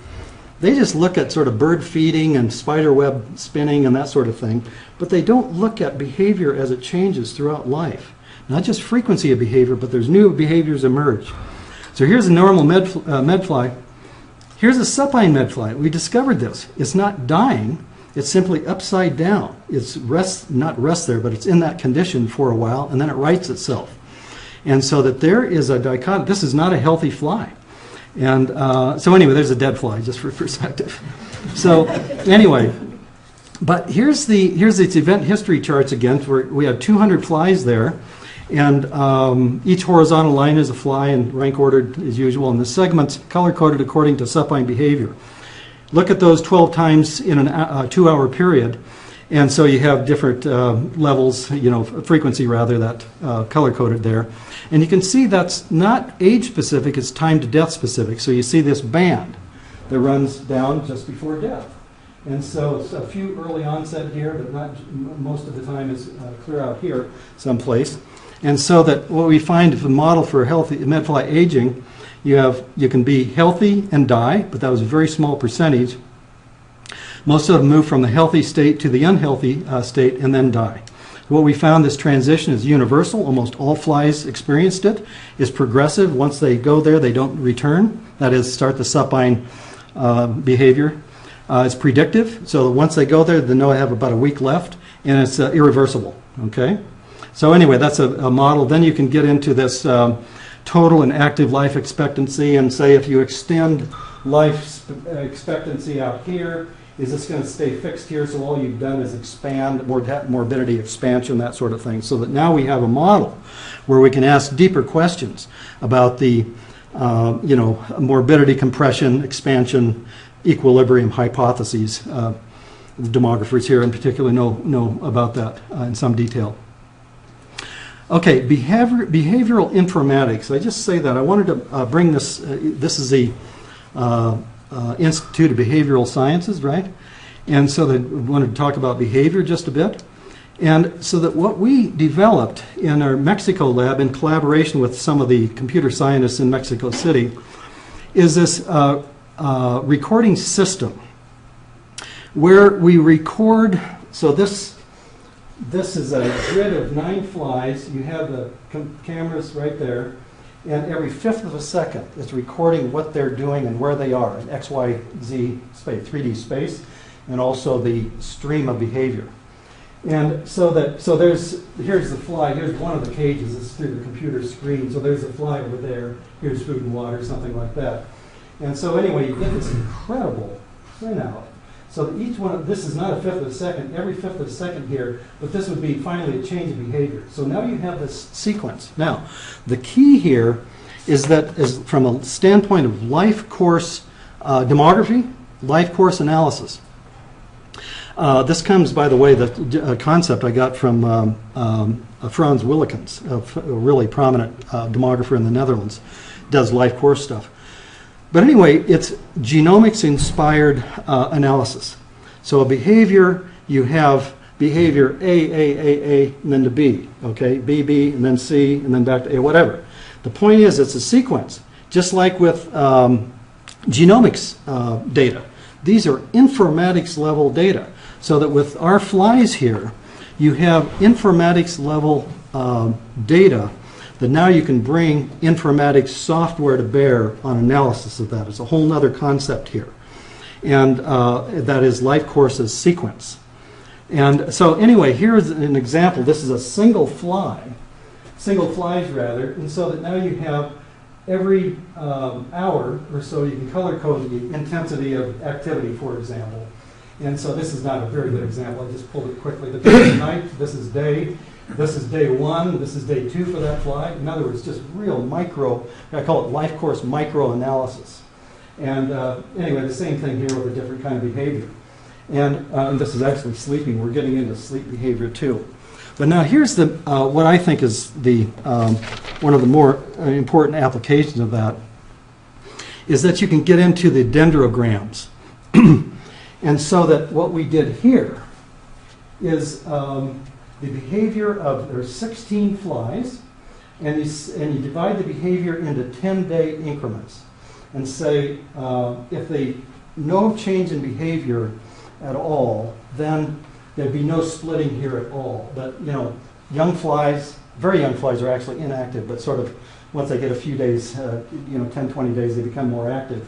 Speaker 1: they just look at sort of bird feeding and spider web spinning and that sort of thing, but they don't look at behavior as it changes throughout life. Not just frequency of behavior, but there's new behaviors emerge. So here's a normal medfly. Here's a supine medfly. We discovered this. It's not dying. It's simply upside down. It's not rest there, but it's in that condition for a while, and then it rights itself. And so that there is a dichotomy. This is not a healthy fly. And so anyway, there's a dead fly, just for perspective. So anyway, but here's its event history charts again. Where we have 200 flies there, and each horizontal line is a fly and rank ordered as usual, and the segments color-coded according to supine behavior. Look at those 12 times in a 2-hour period. And so you have different levels, you know, frequency rather, that color-coded there. And you can see that's not age-specific, it's time-to-death specific. So you see this band that runs down just before death. And so it's a few early onset here, but not most of the time is clear out here someplace. And so that what we find is a model for healthy medfly aging, you can be healthy and die, but that was a very small percentage. Most of them move from the healthy state to the unhealthy state and then die. What we found, this transition is universal. Almost all flies experienced it. It's progressive. Once they go there, they don't return. That is, start the supine behavior. It's predictive. So once they go there, they know they have about a week left, and it's irreversible. Okay. So anyway, that's a model. Then you can get into this total and active life expectancy, and say if you extend life expectancy out here, is this going to stay fixed here? So all you've done is expand, morbidity expansion, that sort of thing. So that now we have a model where we can ask deeper questions about the morbidity, compression, expansion, equilibrium hypotheses. The demographers here in particular know about that in some detail. Okay, behavioral informatics. I just say that. I wanted to bring this. This is the Institute of Behavioral Sciences, right? And so we wanted to talk about behavior just a bit. And so that what we developed in our Mexico lab in collaboration with some of the computer scientists in Mexico City is this recording system where we record. So this is a grid of 9 flies. You have the cameras right there, and every fifth of a second it's recording what they're doing and where they are in X, Y, Z space, 3D space, and also the stream of behavior. And here's the fly. Here's one of the cages. It's through the computer screen. So there's a fly over there. Here's food and water, something like that. And so anyway, you get this incredible printout. So that each one this is not a fifth of a second, every fifth of a second here, but this would be finally a change of behavior. So now you have this sequence. Now, the key here is that from a standpoint of life course demography, life course analysis. This comes, by the way, the concept I got from Frans Willekens, a really prominent demographer in the Netherlands, does life course stuff. But anyway, it's genomics-inspired analysis. So a behavior, you have behavior A, and then to B, okay? B, and then C, and then back to A, whatever. The point is, it's a sequence, just like with genomics data. These are informatics-level data. So that with our flies here, you have informatics-level data that now you can bring informatics software to bear on analysis of that. It's a whole other concept here. And that is life courses sequence. And so anyway, here's an example. This is a single flies rather, and so that now you have every hour or so you can color code the intensity of activity, for example. And so this is not a very good example. I just pulled it quickly. But this is night, this is day 1, this is day 2 for that fly. In other words, just real micro, I call it life course micro analysis. And anyway, the same thing here with a different kind of behavior. And this is actually sleeping. We're getting into sleep behavior too. But now here's the what I think is the one of the more important applications of that is that you can get into the dendrograms. And so that what we did here is the behavior of, there's 16 flies, and you divide the behavior into 10-day increments. And say, if no change in behavior at all, then there'd be no splitting here at all. But, young flies, very young flies are actually inactive, but sort of once they get a few days, 10, 20 days, they become more active.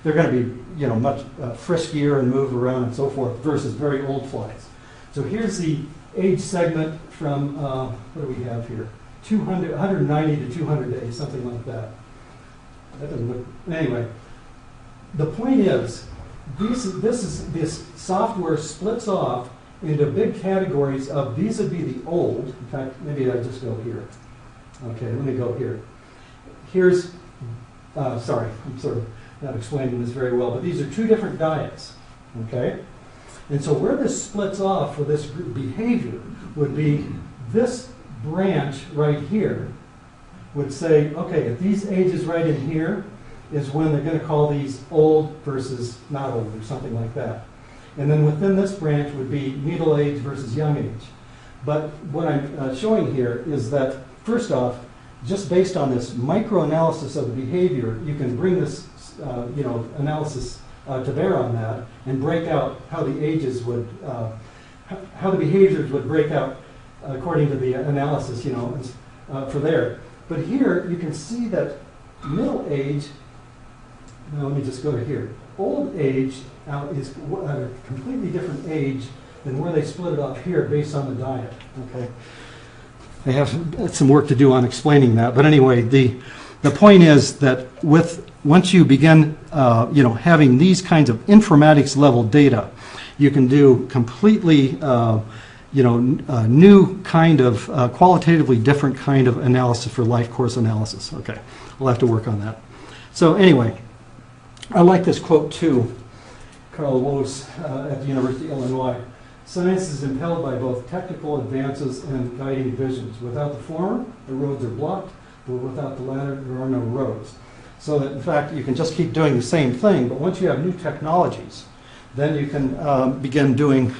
Speaker 1: They're going to be, much friskier and move around and so forth versus very old flies. So here's the age segment from, what do we have here? 190 to 200 days, something like that. That doesn't look, anyway. The point is, this software splits off into big categories of these would be the old. In fact, maybe I just go here. Okay, let me go here. Here's, sorry, I'm sort of not explaining this very well, but these are 2 different diets, okay? And so where this splits off for this group behavior would be this branch right here would say, okay, if these ages right in here is when they're going to call these old versus not old or something like that. And then within this branch would be middle age versus young age. But what I'm showing here is that, first off, just based on this microanalysis of the behavior, you can bring this analysis to bear on that and break out how the ages would, how the behaviors would break out according to the analysis, for there. But here you can see that middle age, now let me just go to here. Old age is at a completely different age than where they split it off here based on the diet. Okay, I have some work to do on explaining that. But anyway, the point is that once you begin, having these kinds of informatics level data, you can do completely, new kind of qualitatively different kind of analysis for life course analysis. Okay, we'll have to work on that. So anyway, I like this quote too. Carl Woese at the University of Illinois. Science is impelled by both technical advances and guiding visions. Without the former, the roads are blocked, but without the latter, there are no roads. So that, in fact, you can just keep doing the same thing, but once you have new technologies, then you can begin doing,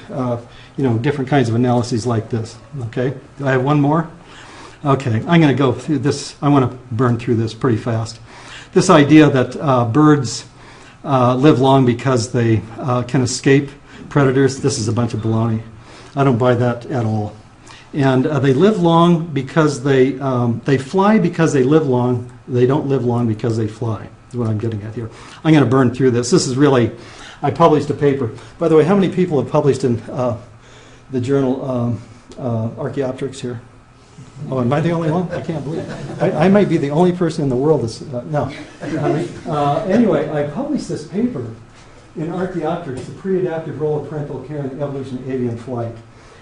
Speaker 1: different kinds of analyses like this. Okay, do I have one more? Okay, I'm going to go through this. I want to burn through this pretty fast. This idea that birds live long because they can escape predators. This is a bunch of baloney. I don't buy that at all. And they live long because they fly because they live long. They don't live long because they fly, is what I'm getting at here. I'm going to burn through this. This is really, I published a paper. By the way, how many people have published in the journal Archaeopteryx here? Oh, am I the only one? I can't believe it. I might be the only person in the world that's, no. Anyway, I published this paper in Archaeopteryx, the pre-adaptive role of parental care in the evolution of avian flight.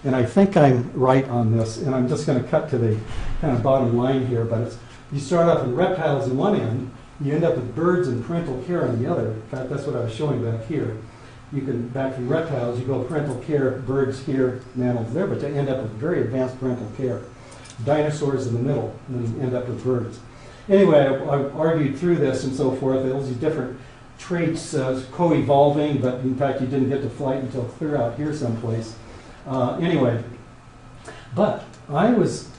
Speaker 1: And I think I'm right on this, and I'm just going to cut to the kind of bottom line here, but it's, you start off with reptiles in one end, you end up with birds and parental care on the other. In fact, that's what I was showing back here. You can, back from reptiles, you go parental care, birds here, mammals there, but they end up with very advanced parental care. Dinosaurs in the middle, and then you end up with birds. Anyway, I argued through this and so forth. There's these different traits co-evolving, but in fact you didn't get to flight until clear out here someplace. Anyway, but I was,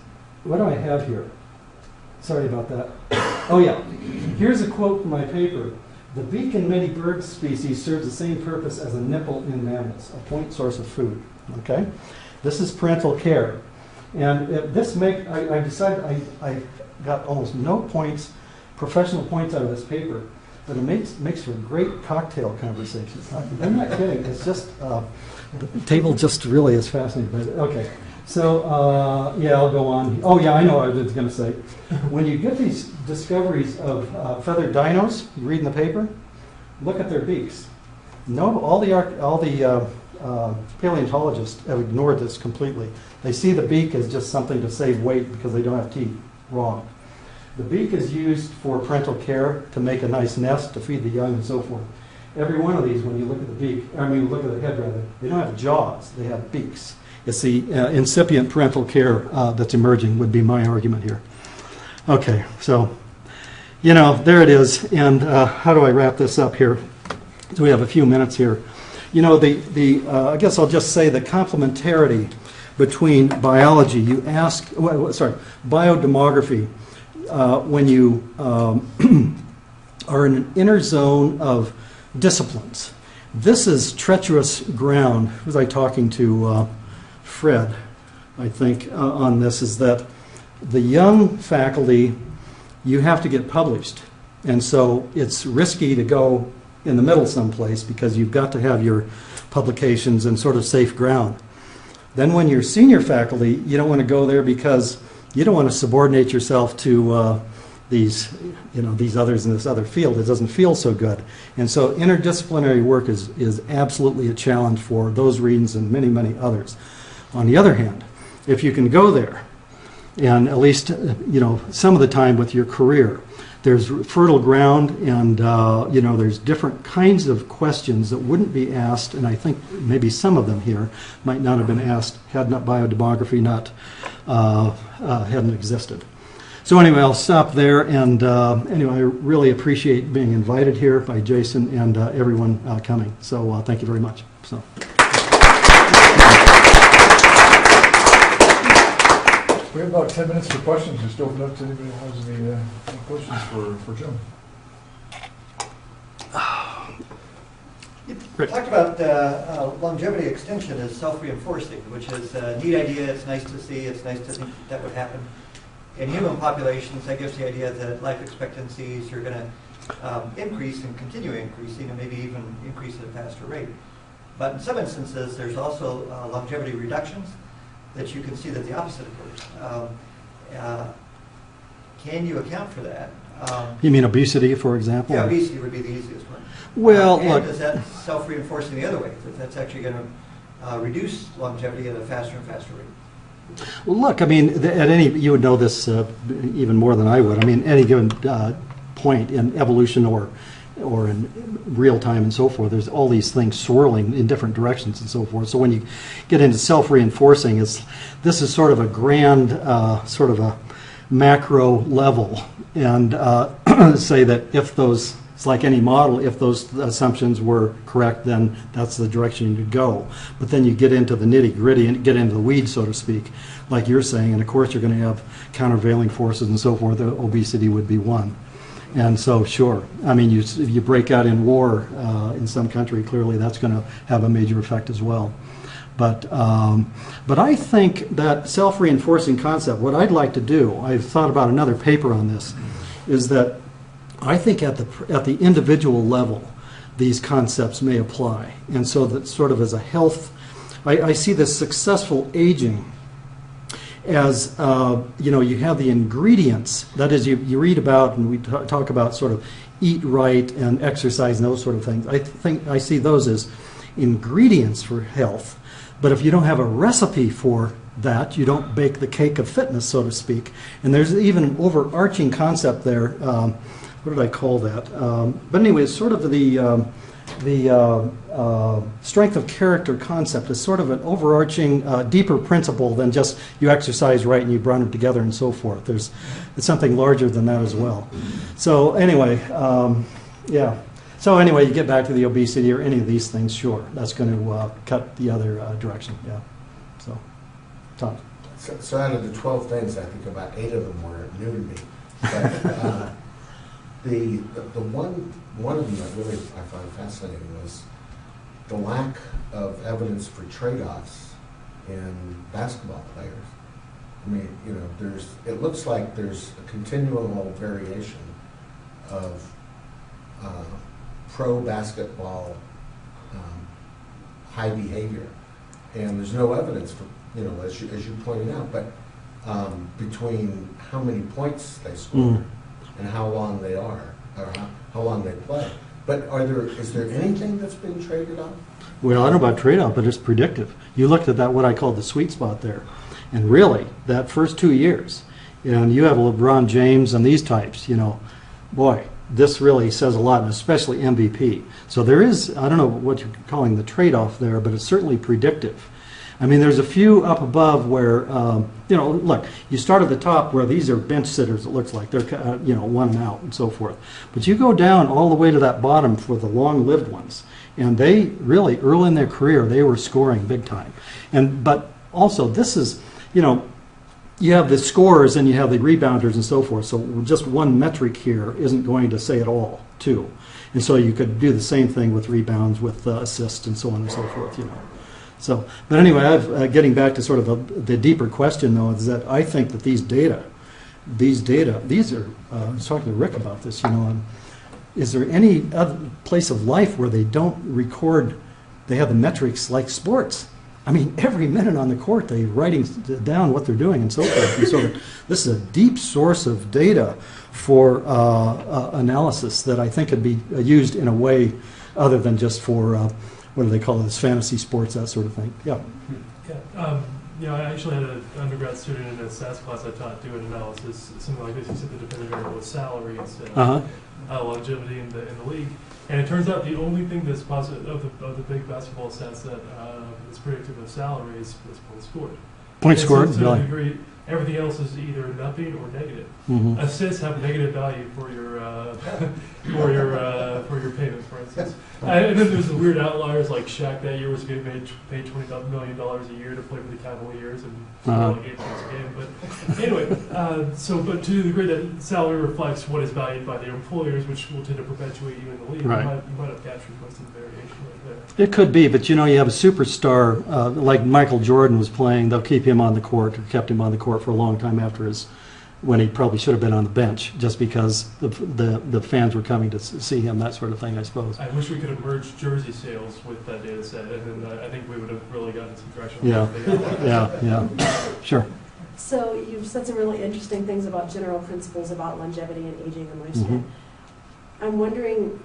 Speaker 1: what do I have here? Sorry about that. Oh yeah, here's a quote from my paper. The beak in many bird species serves the same purpose as a nipple in mammals, a point source of food. Okay, this is parental care. And this I decided I got almost no points, professional points out of this paper, but it makes for great cocktail conversations. I'm not kidding. It's just the table just really is fascinating. But okay, so yeah, I'll go on. Oh yeah, I know what I was going to say. When you get these discoveries of feathered dinos, you read in the paper, look at their beaks. No, all the paleontologists have ignored this completely. They see the beak as just something to save weight because they don't have teeth. Wrong. The beak is used for parental care, to make a nice nest, to feed the young and so forth. Every one of these, when you look at the beak, look at the head rather, they don't have jaws, they have beaks. It's the incipient parental care that's emerging, would be my argument here. Okay, so, you know, there it is. And how do I wrap this up here? So we have a few minutes here. You know, I guess I'll just say the complementarity between biology, biodemography, when you are in an inner zone of disciplines. This is treacherous ground. Who was I talking to? Fred, I think, on this, is that the young faculty, you have to get published. And so it's risky to go in the middle someplace because you've got to have your publications in sort of safe ground. Then when you're senior faculty, you don't want to go there because you don't want to subordinate yourself to these others in this other field. It doesn't feel so good. And so interdisciplinary work is absolutely a challenge for those reasons and many, many others. On the other hand, if you can go there, and at least some of the time with your career, there's fertile ground, and there's different kinds of questions that wouldn't be asked, and I think maybe some of them here might not have been asked had not biodemography hadn't existed. So anyway, I'll stop there, and anyway, I really appreciate being invited here by Jason and everyone coming. So thank you very much. So.
Speaker 2: We have about 10 minutes for questions. Just open up to anybody who has any questions for Jim.
Speaker 3: You talked about longevity extension as self-reinforcing, which is a neat idea. It's nice to see. It's nice to think that would happen. In human populations, that gives the idea that life expectancies are going to increase and continue increasing, and maybe even increase at a faster rate. But in some instances, there's also longevity reductions that you can see that the opposite occurs. Can you account for that?
Speaker 1: You mean obesity, for example?
Speaker 3: Yeah, obesity would be the easiest one.
Speaker 1: Well,
Speaker 3: and is that self-reinforcing the other way? That's actually going to reduce longevity at a faster and faster rate?
Speaker 1: Well, look, you would know this even more than I would. Any given point in evolution or in real time and so forth, there's all these things swirling in different directions and so forth. So when you get into self-reinforcing, this is sort of a grand, sort of a macro level, and say that if those, it's like any model, if those assumptions were correct, then that's the direction you go. But then you get into the nitty-gritty and get into the weeds, so to speak, like you're saying, and of course you're going to have countervailing forces and so forth. Obesity would be one. And so, sure, I mean, if you break out in war in some country, clearly that's going to have a major effect as well. But I think that self-reinforcing concept, what I'd like to do, I've thought about another paper on this, is that I think at the individual level, these concepts may apply. And so that sort of as a health, I see this successful aging as, you have the ingredients. That is, you read about and we talk about sort of eat right and exercise and those sort of things. I think I see those as ingredients for health. But if you don't have a recipe for that, you don't bake the cake of fitness, so to speak. And there's even an overarching concept there. What did I call that? But anyway, it's sort of the strength of character concept is sort of an overarching, deeper principle than just you exercise right and you run them together and so forth. It's something larger than that as well. So anyway, yeah. So anyway, you get back to the obesity or any of these things, sure, that's going to cut the other direction, yeah. So, Tom.
Speaker 4: So out of the 12 things, I think about 8 of them were new to me. But the one of them that really I find fascinating was the lack of evidence for trade-offs in basketball players. I mean, it looks like there's a continual variation of pro basketball high behavior, and there's no evidence for, as you pointed out, but between how many points they score and how long they are, or how long they play. But is there anything that's been traded on?
Speaker 1: Well, I don't know about trade-off, but it's predictive. You looked at that, what I call the sweet spot there, and really, that first 2 years, and you have LeBron James and these types, boy, this really says a lot, and especially MVP. So there is, I don't know what you're calling the trade-off there, but it's certainly predictive. I mean, there's a few up above where, look, you start at the top where these are bench sitters, it looks like. They're, one and out and so forth. But you go down all the way to that bottom for the long-lived ones. And they really, early in their career, they were scoring big time. But also, this is, you have the scorers and you have the rebounders and so forth. So just one metric here isn't going to say it all, too. And so you could do the same thing with rebounds, with assists, and so on and so forth, So, but anyway, getting back to sort of the deeper question, though, is that I think that these data, these are, I was talking to Rick about this, is there any other place of life where they don't record, they have the metrics like sports? I mean, every minute on the court, they're writing down what they're doing and so forth. And so this is a deep source of data for analysis that I think could be used in a way other than just for, what do they call this, fantasy sports, that sort of thing. Yeah.
Speaker 5: Yeah. I actually had an undergrad student in a stats class I taught doing analysis, something like this. He said the dependent variable was salary instead of longevity in the league. And it turns out the only thing that's positive of the big basketball stats that is predictive of salary is points scored.
Speaker 1: Points scored,
Speaker 5: to a degree, everything else is either nothing or negative.
Speaker 1: Mm-hmm.
Speaker 5: Assists have negative value for your for your payment, for instance. And then there's the weird outliers like Shaq that year was getting paid $20 million a year to play for the Cavaliers and like 8 points a game. But anyway, but to the degree that salary reflects what is valued by their employers, which will tend to perpetuate you in the league,
Speaker 1: right.
Speaker 5: you might have captured most of the variation right there.
Speaker 1: It could be, but you have a superstar like Michael Jordan was playing. They'll keep him on the court, or kept him on the court for a long time after when he probably should have been on the bench, just because the fans were coming to see him, that sort of thing, I suppose.
Speaker 5: I wish we could have merged jersey sales with that data set, and then I think we would have really gotten some traction.
Speaker 1: Yeah, sure.
Speaker 6: So you've said some really interesting things about general principles about longevity and aging and lifespan.
Speaker 1: Mm-hmm.
Speaker 6: I'm wondering,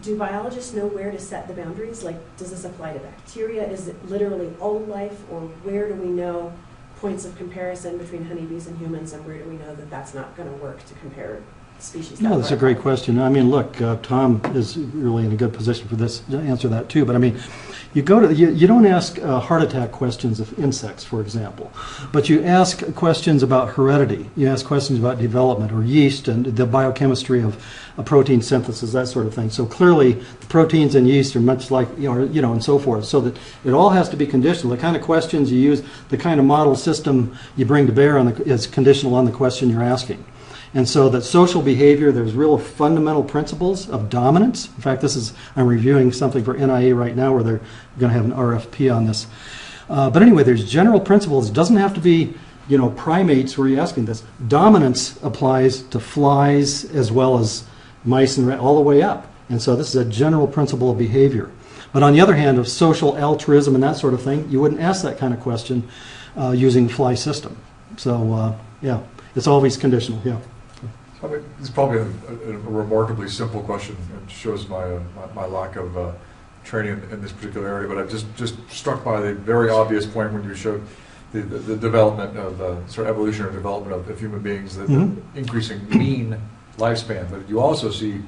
Speaker 6: do biologists know where to set the boundaries? Like, does this apply to bacteria? Is it literally all life, or where do we know points of comparison between honeybees and humans, and where do we know that that's not going to work to compare species?
Speaker 1: No, that's a great question. I mean, look, Tom is really in a good position for this to answer that too. But I mean, you don't ask heart attack questions of insects, for example, but you ask questions about heredity. You ask questions about development or yeast and the biochemistry of protein synthesis, that sort of thing. So clearly, the proteins in yeast are much like, and so forth. So that it all has to be conditional. The kind of questions you use, the kind of model system you bring to bear is conditional on the question you're asking. And so that social behavior, there's real fundamental principles of dominance. In fact, I'm reviewing something for NIA right now where they're going to have an RFP on this. But anyway, there's general principles. It doesn't have to be, primates where you're asking this. Dominance applies to flies as well as mice and all the way up. And so this is a general principle of behavior. But on the other hand, of social altruism and that sort of thing, you wouldn't ask that kind of question using fly system. So, it's always conditional, yeah.
Speaker 2: I mean, it's probably a remarkably simple question. It shows my lack of training in this particular area, but I'm just struck by the very obvious point when you showed the development of sort of evolutionary development of human beings, the increasing mean lifespan, but you also see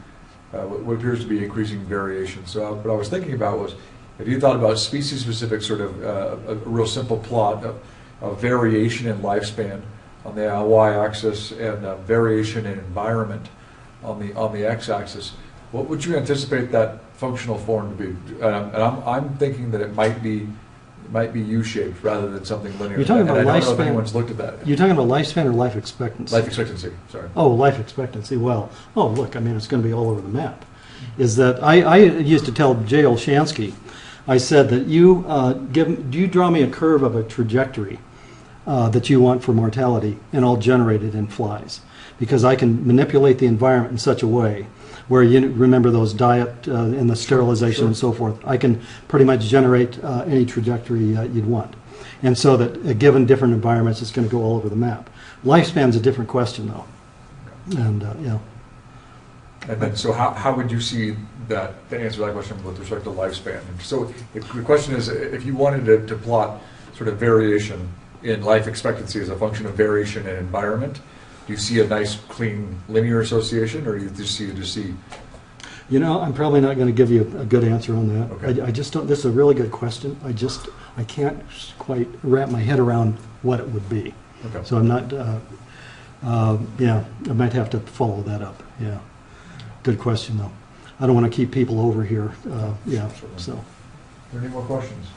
Speaker 2: what appears to be increasing variation. So what I was thinking about was, if you thought about species-specific sort of a real simple plot of variation in lifespan on the y-axis and variation in environment on the x-axis, what would you anticipate that functional form to be? And I'm thinking that it might be U-shaped rather than something linear.
Speaker 1: You're talking about
Speaker 2: and I don't know if
Speaker 1: lifespan.
Speaker 2: anyone's looked at that.
Speaker 1: You're talking about lifespan or life expectancy?
Speaker 2: Life expectancy, sorry.
Speaker 1: Oh, life expectancy. Well, look, I mean, it's going to be all over the map. Is that I used to tell J. Olshansky, I said that do you draw me a curve of a trajectory that you want for mortality, and I'll generate it in flies, because I can manipulate the environment in such a way where you remember those diet and the sterilization
Speaker 2: Sure.
Speaker 1: and so forth. I can pretty much generate any trajectory you'd want. And so that given different environments, it's going to go all over the map. Lifespan's a different question, though. And,
Speaker 2: And then, so how would you see that, to answer that question with respect to lifespan? And so the question is, if you wanted to plot sort of variation in life expectancy as a function of variation in environment, do you see a nice, clean, linear association, or do you just see?
Speaker 1: I'm probably not going to give you a good answer on that.
Speaker 2: Okay.
Speaker 1: I just don't. This is a really good question. I can't quite wrap my head around what it would be.
Speaker 2: Okay.
Speaker 1: So I'm not. I might have to follow that up. Yeah. Good question, though. I don't want to keep people over here. So.
Speaker 2: Are there any more questions?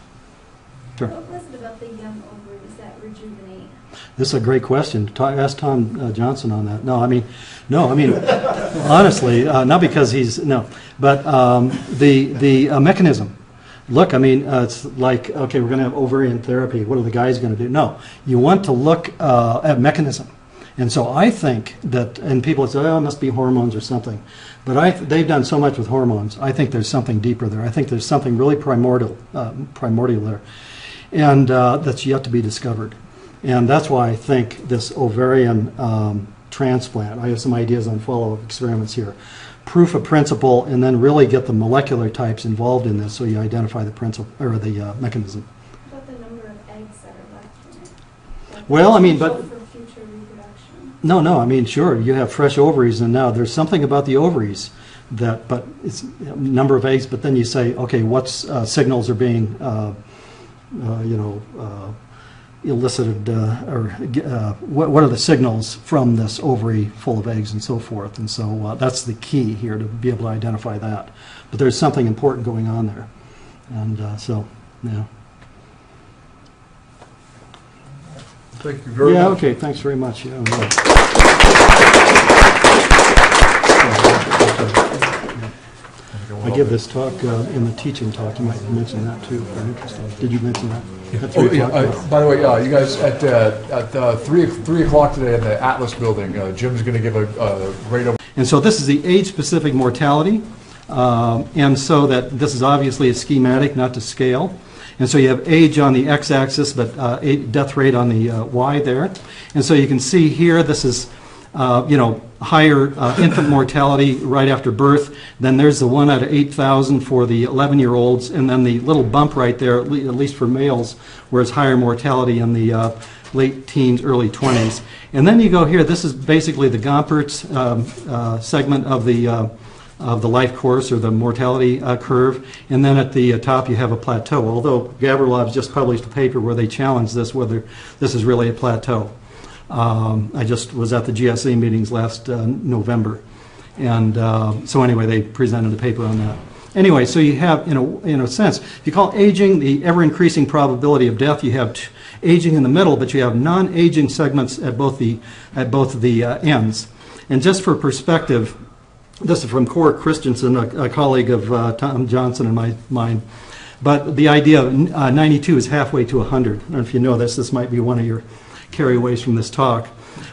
Speaker 1: Sure.
Speaker 7: What was it about the young ovaries that rejuvenate?
Speaker 1: This is a great question. Ask Tom Johnson on that. No, I mean, honestly, not because but the mechanism. Look, I mean, it's like, okay, we're going to have ovarian therapy. What are the guys going to do? No, you want to look at mechanism. And so I think that, and people say, it must be hormones or something. But they've done so much with hormones. I think there's something deeper there. I think there's something really primordial there. And that's yet to be discovered. And that's why I think this ovarian transplant, I have some ideas on follow-up experiments here, proof of principle, and then really get the molecular types involved in this so you identify the principle or the mechanism.
Speaker 7: What about the number of eggs that are left in it? Like
Speaker 1: Well, I mean, but
Speaker 7: for future reproduction.
Speaker 1: no, I mean, sure, you have fresh ovaries, and now there's something about the ovaries but it's number of eggs, but then you say, okay, what signals are being elicited, what are the signals from this ovary full of eggs and so forth. And so that's the key here, to be able to identify that. But there's something important going on there. And yeah.
Speaker 2: Thank you very much.
Speaker 1: Okay, thanks very much. I give this talk in the teaching talk. You might mention that too. Very interesting. Did you mention that? At 3 o'clock?
Speaker 2: By the way, you guys at 3 o'clock today in the Atlas building, Jim's going to give a great overview.
Speaker 1: And so this is the age-specific mortality, and so that this is obviously a schematic, not to scale. And so you have age on the x-axis, but death rate on the y there. And so you can see here, this is higher infant mortality right after birth. Then there's the 1 out of 8,000 for the 11-year-olds, and then the little bump right there, at least for males, where it's higher mortality in the late teens, early 20s. And then you go here, this is basically the Gompertz segment of the life course, or the mortality curve. And then at the top you have a plateau, although Gavrilov's just published a paper where they challenge this, whether this is really a plateau. I just was at the GSA meetings last November. And so anyway, they presented a paper on that. Anyway, so you have, in a sense, if you call aging the ever-increasing probability of death, you have aging in the middle, but you have non-aging segments at both the ends. And just for perspective, this is from Cora Christensen, a colleague of Tom Johnson and mine. But the idea of 92 is halfway to 100. I don't know if you know this. This might be one of your carryaways from this talk.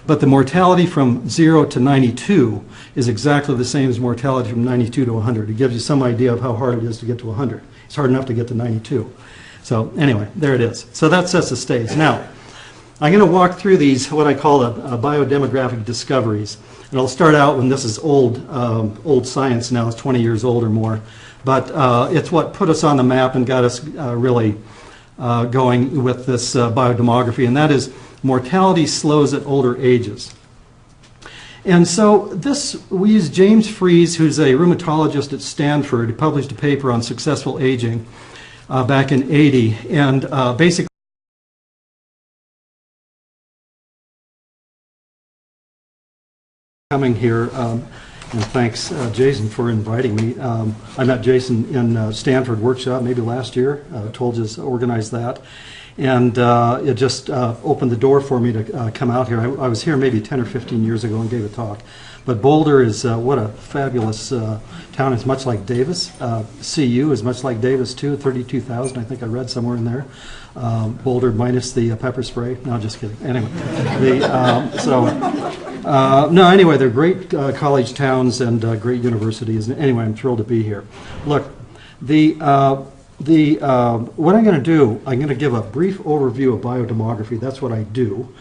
Speaker 1: But the mortality from 0 to 92 is exactly the same as mortality from 92 to 100. It gives you some idea of how hard it is to get to 100. It's hard enough to get to 92. So anyway, there it is. So that sets the stage. Now, I'm going to walk through these, what I call biodemographic discoveries. And I'll start out when this is old science now. It's 20 years old or more. But it's what put us on the map and got us really going with this biodemography. And that is mortality slows at older ages. And so we use James Fries, who's a rheumatologist at Stanford. He published a paper on successful aging back in '80. And basically, coming here, and thanks Jason for inviting me. I met Jason in Stanford workshop maybe last year. Toljas organized that, and it just opened the door for me to come out here. I was here maybe 10 or 15 years ago and gave a talk. But Boulder is what a fabulous town. It's much like Davis. CU is much like Davis too. 32,000, I think I read somewhere in there. Boulder minus the pepper spray. No, just kidding. Anyway, anyway, they're great college towns and great universities. Anyway, I'm thrilled to be here. Look, what I'm going to do, I'm going to give a brief overview of biodemography. That's what I do.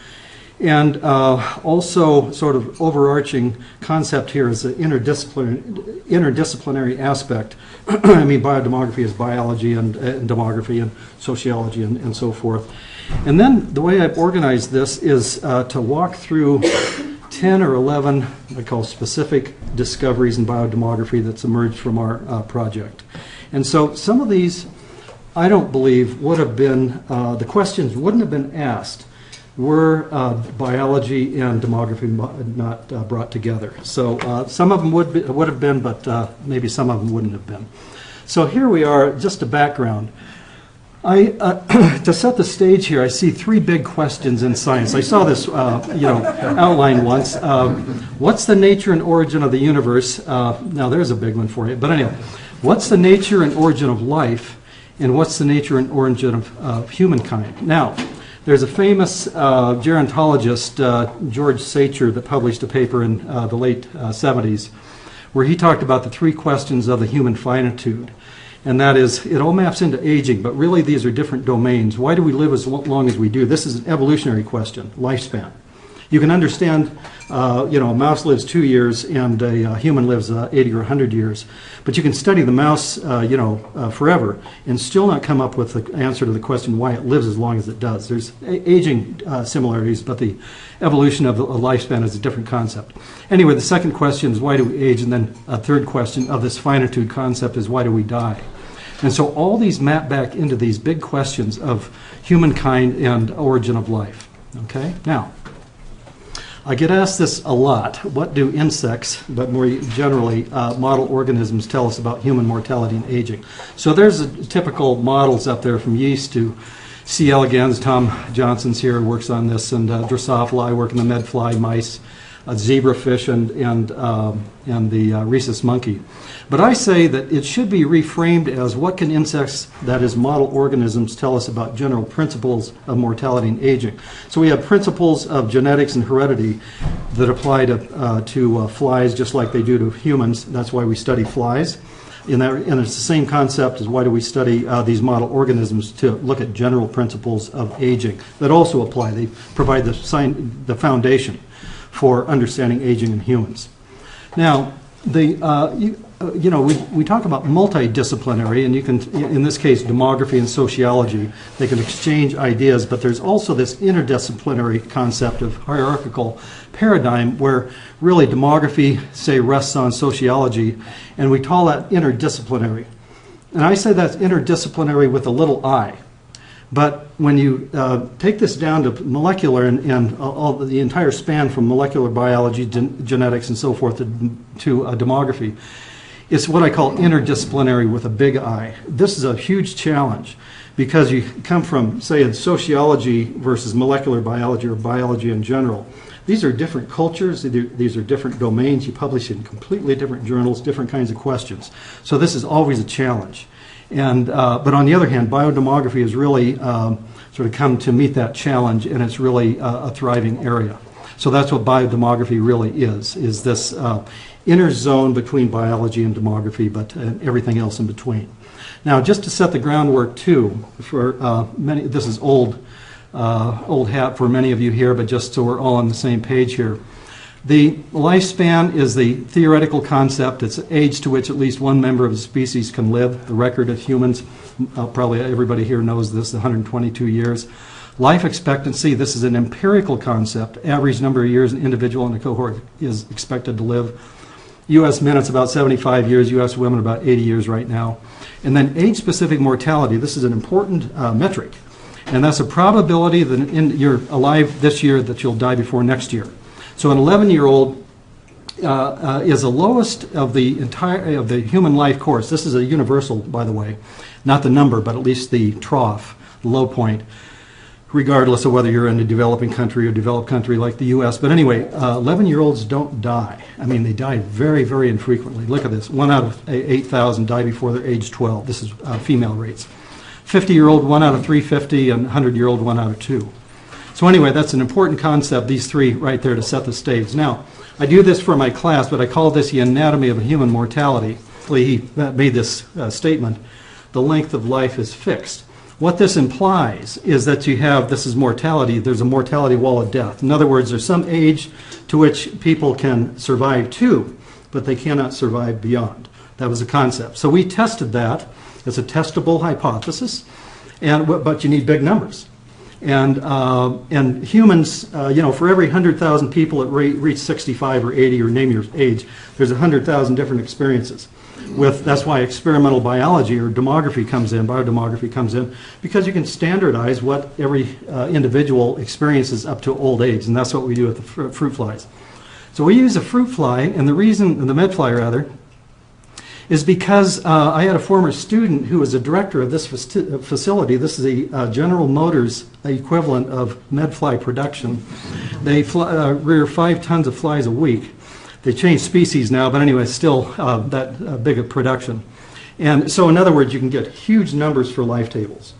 Speaker 1: And also sort of overarching concept here is the interdisciplinary aspect. I mean, biodemography is biology and demography and sociology and so forth. And then the way I've organized this is to walk through 10 or 11, I call specific discoveries in biodemography that's emerged from our project. And so some of these, I don't believe, would have been, the questions wouldn't have been asked were biology and demography not brought together. So some of them would have been, but maybe some of them wouldn't have been. So here we are, just a background. To set the stage here, I see three big questions in science. I saw this outline once. What's the nature and origin of the universe? Now there's a big one for you. But anyway, what's the nature and origin of life? And what's the nature and origin of humankind? Now, there's a famous gerontologist, George Sacher, that published a paper in the late 70s where he talked about the three questions of the human finitude. And that is, it all maps into aging, but really these are different domains. Why do we live as long as we do? This is an evolutionary question, lifespan. You can understand, a mouse lives 2 years and a human lives 80 or 100 years. But you can study the mouse, forever and still not come up with the answer to the question why it lives as long as it does. There's aging similarities, but the evolution of a lifespan is a different concept. Anyway, the second question is why do we age? And then a third question of this finitude concept is why do we die? And so all these map back into these big questions of humankind and origin of life. Okay? Now, I get asked this a lot. What do insects, but more generally model organisms, tell us about human mortality and aging? So there's typical models up there from yeast to C. elegans. Tom Johnson's here, works on this, and Drosophila. I work in the medfly, mice, zebrafish, and the rhesus monkey. But I say that it should be reframed as what can insects, that is model organisms, tell us about general principles of mortality and aging. So we have principles of genetics and heredity that apply to flies just like they do to humans. That's why we study flies. And it's the same concept as why do we study these model organisms, to look at general principles of aging that also apply. They provide the foundation for understanding aging in humans. Now, we talk about multidisciplinary, and you can, in this case, demography and sociology, they can exchange ideas, but there's also this interdisciplinary concept of hierarchical paradigm where really demography, say, rests on sociology, and we call that interdisciplinary. And I say that's interdisciplinary with a little I. But when you take this down to molecular and all the entire span from molecular biology, genetics, and so forth to demography, it's what I call interdisciplinary with a big I. This is a huge challenge because you come from, say, in sociology versus molecular biology or biology in general. These are different cultures, these are different domains. You publish in completely different journals, different kinds of questions. So this is always a challenge. And, but on the other hand, biodemography has really sort of come to meet that challenge, and it's really a thriving area. So that's what biodemography really is this inner zone between biology and demography, but everything else in between. Now, just to set the groundwork too, for many, this is old hat for many of you here, but just so we're all on the same page here. The lifespan is the theoretical concept. It's age to which at least one member of the species can live. The record of humans, probably everybody here knows this, 122 years. Life expectancy, this is an empirical concept. Average number of years an individual in a cohort is expected to live. U.S. men, it's about 75 years. U.S. women, about 80 years right now. And then age-specific mortality, this is an important metric. And that's a probability that you're alive this year that you'll die before next year. So an 11-year-old is the lowest of the human life course. This is a universal, by the way, not the number, but at least the trough, the low point, regardless of whether you're in a developing country or developed country like the U.S. But anyway, 11-year-olds don't die. I mean, they die very, very infrequently. Look at this. 1 out of 8,000 die before they're age 12. This is female rates. 50-year-old, 1 out of 350, and 100-year-old, 1 out of 2. So anyway, that's an important concept, these three right there to set the stage. Now, I do this for my class, but I call this the anatomy of human mortality. He made this statement, the length of life is fixed. What this implies is that you have, this is mortality, there's a mortality wall of death. In other words, there's some age to which people can survive to, but they cannot survive beyond. That was a concept. So we tested that. It's a testable hypothesis, but you need big numbers. And humans, for every 100,000 people that reach 65 or 80 or name your age, there's 100,000 different experiences. That's why experimental biology or demography comes in, biodemography comes in, because you can standardize what every individual experiences up to old age, and that's what we do with the fruit flies. So we use a fruit fly, and the reason, the medfly rather, is because I had a former student who was a director of this facility. This is a General Motors equivalent of medfly production. They rear 5 tons of flies a week. They changed species now, but anyway, still that big a production. And so in other words, you can get huge numbers for life tables.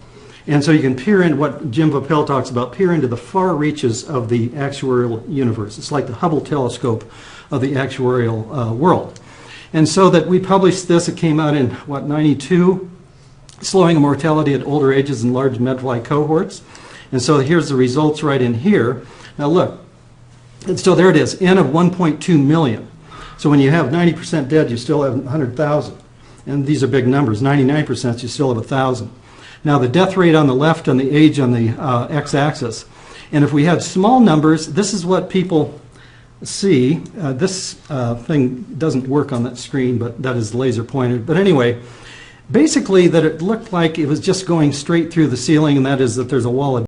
Speaker 1: And so you can peer in what Jim Vappell talks about, peer into the far reaches of the actuarial universe. It's like the Hubble telescope of the actuarial world. And so that we published this, it came out in, 92, slowing mortality at older ages in large medfly cohorts. And so here's the results right in here. Now look, and so there it is, N of 1.2 million. So when you have 90% dead, you still have 100,000. And these are big numbers, 99%, you still have 1,000. Now the death rate on the left and the age on the x-axis. And if we had small numbers, this is what people see. This thing doesn't work on that screen, but that is laser pointed. But anyway, basically that it looked like it was just going straight through the ceiling, and that is that there's a wall of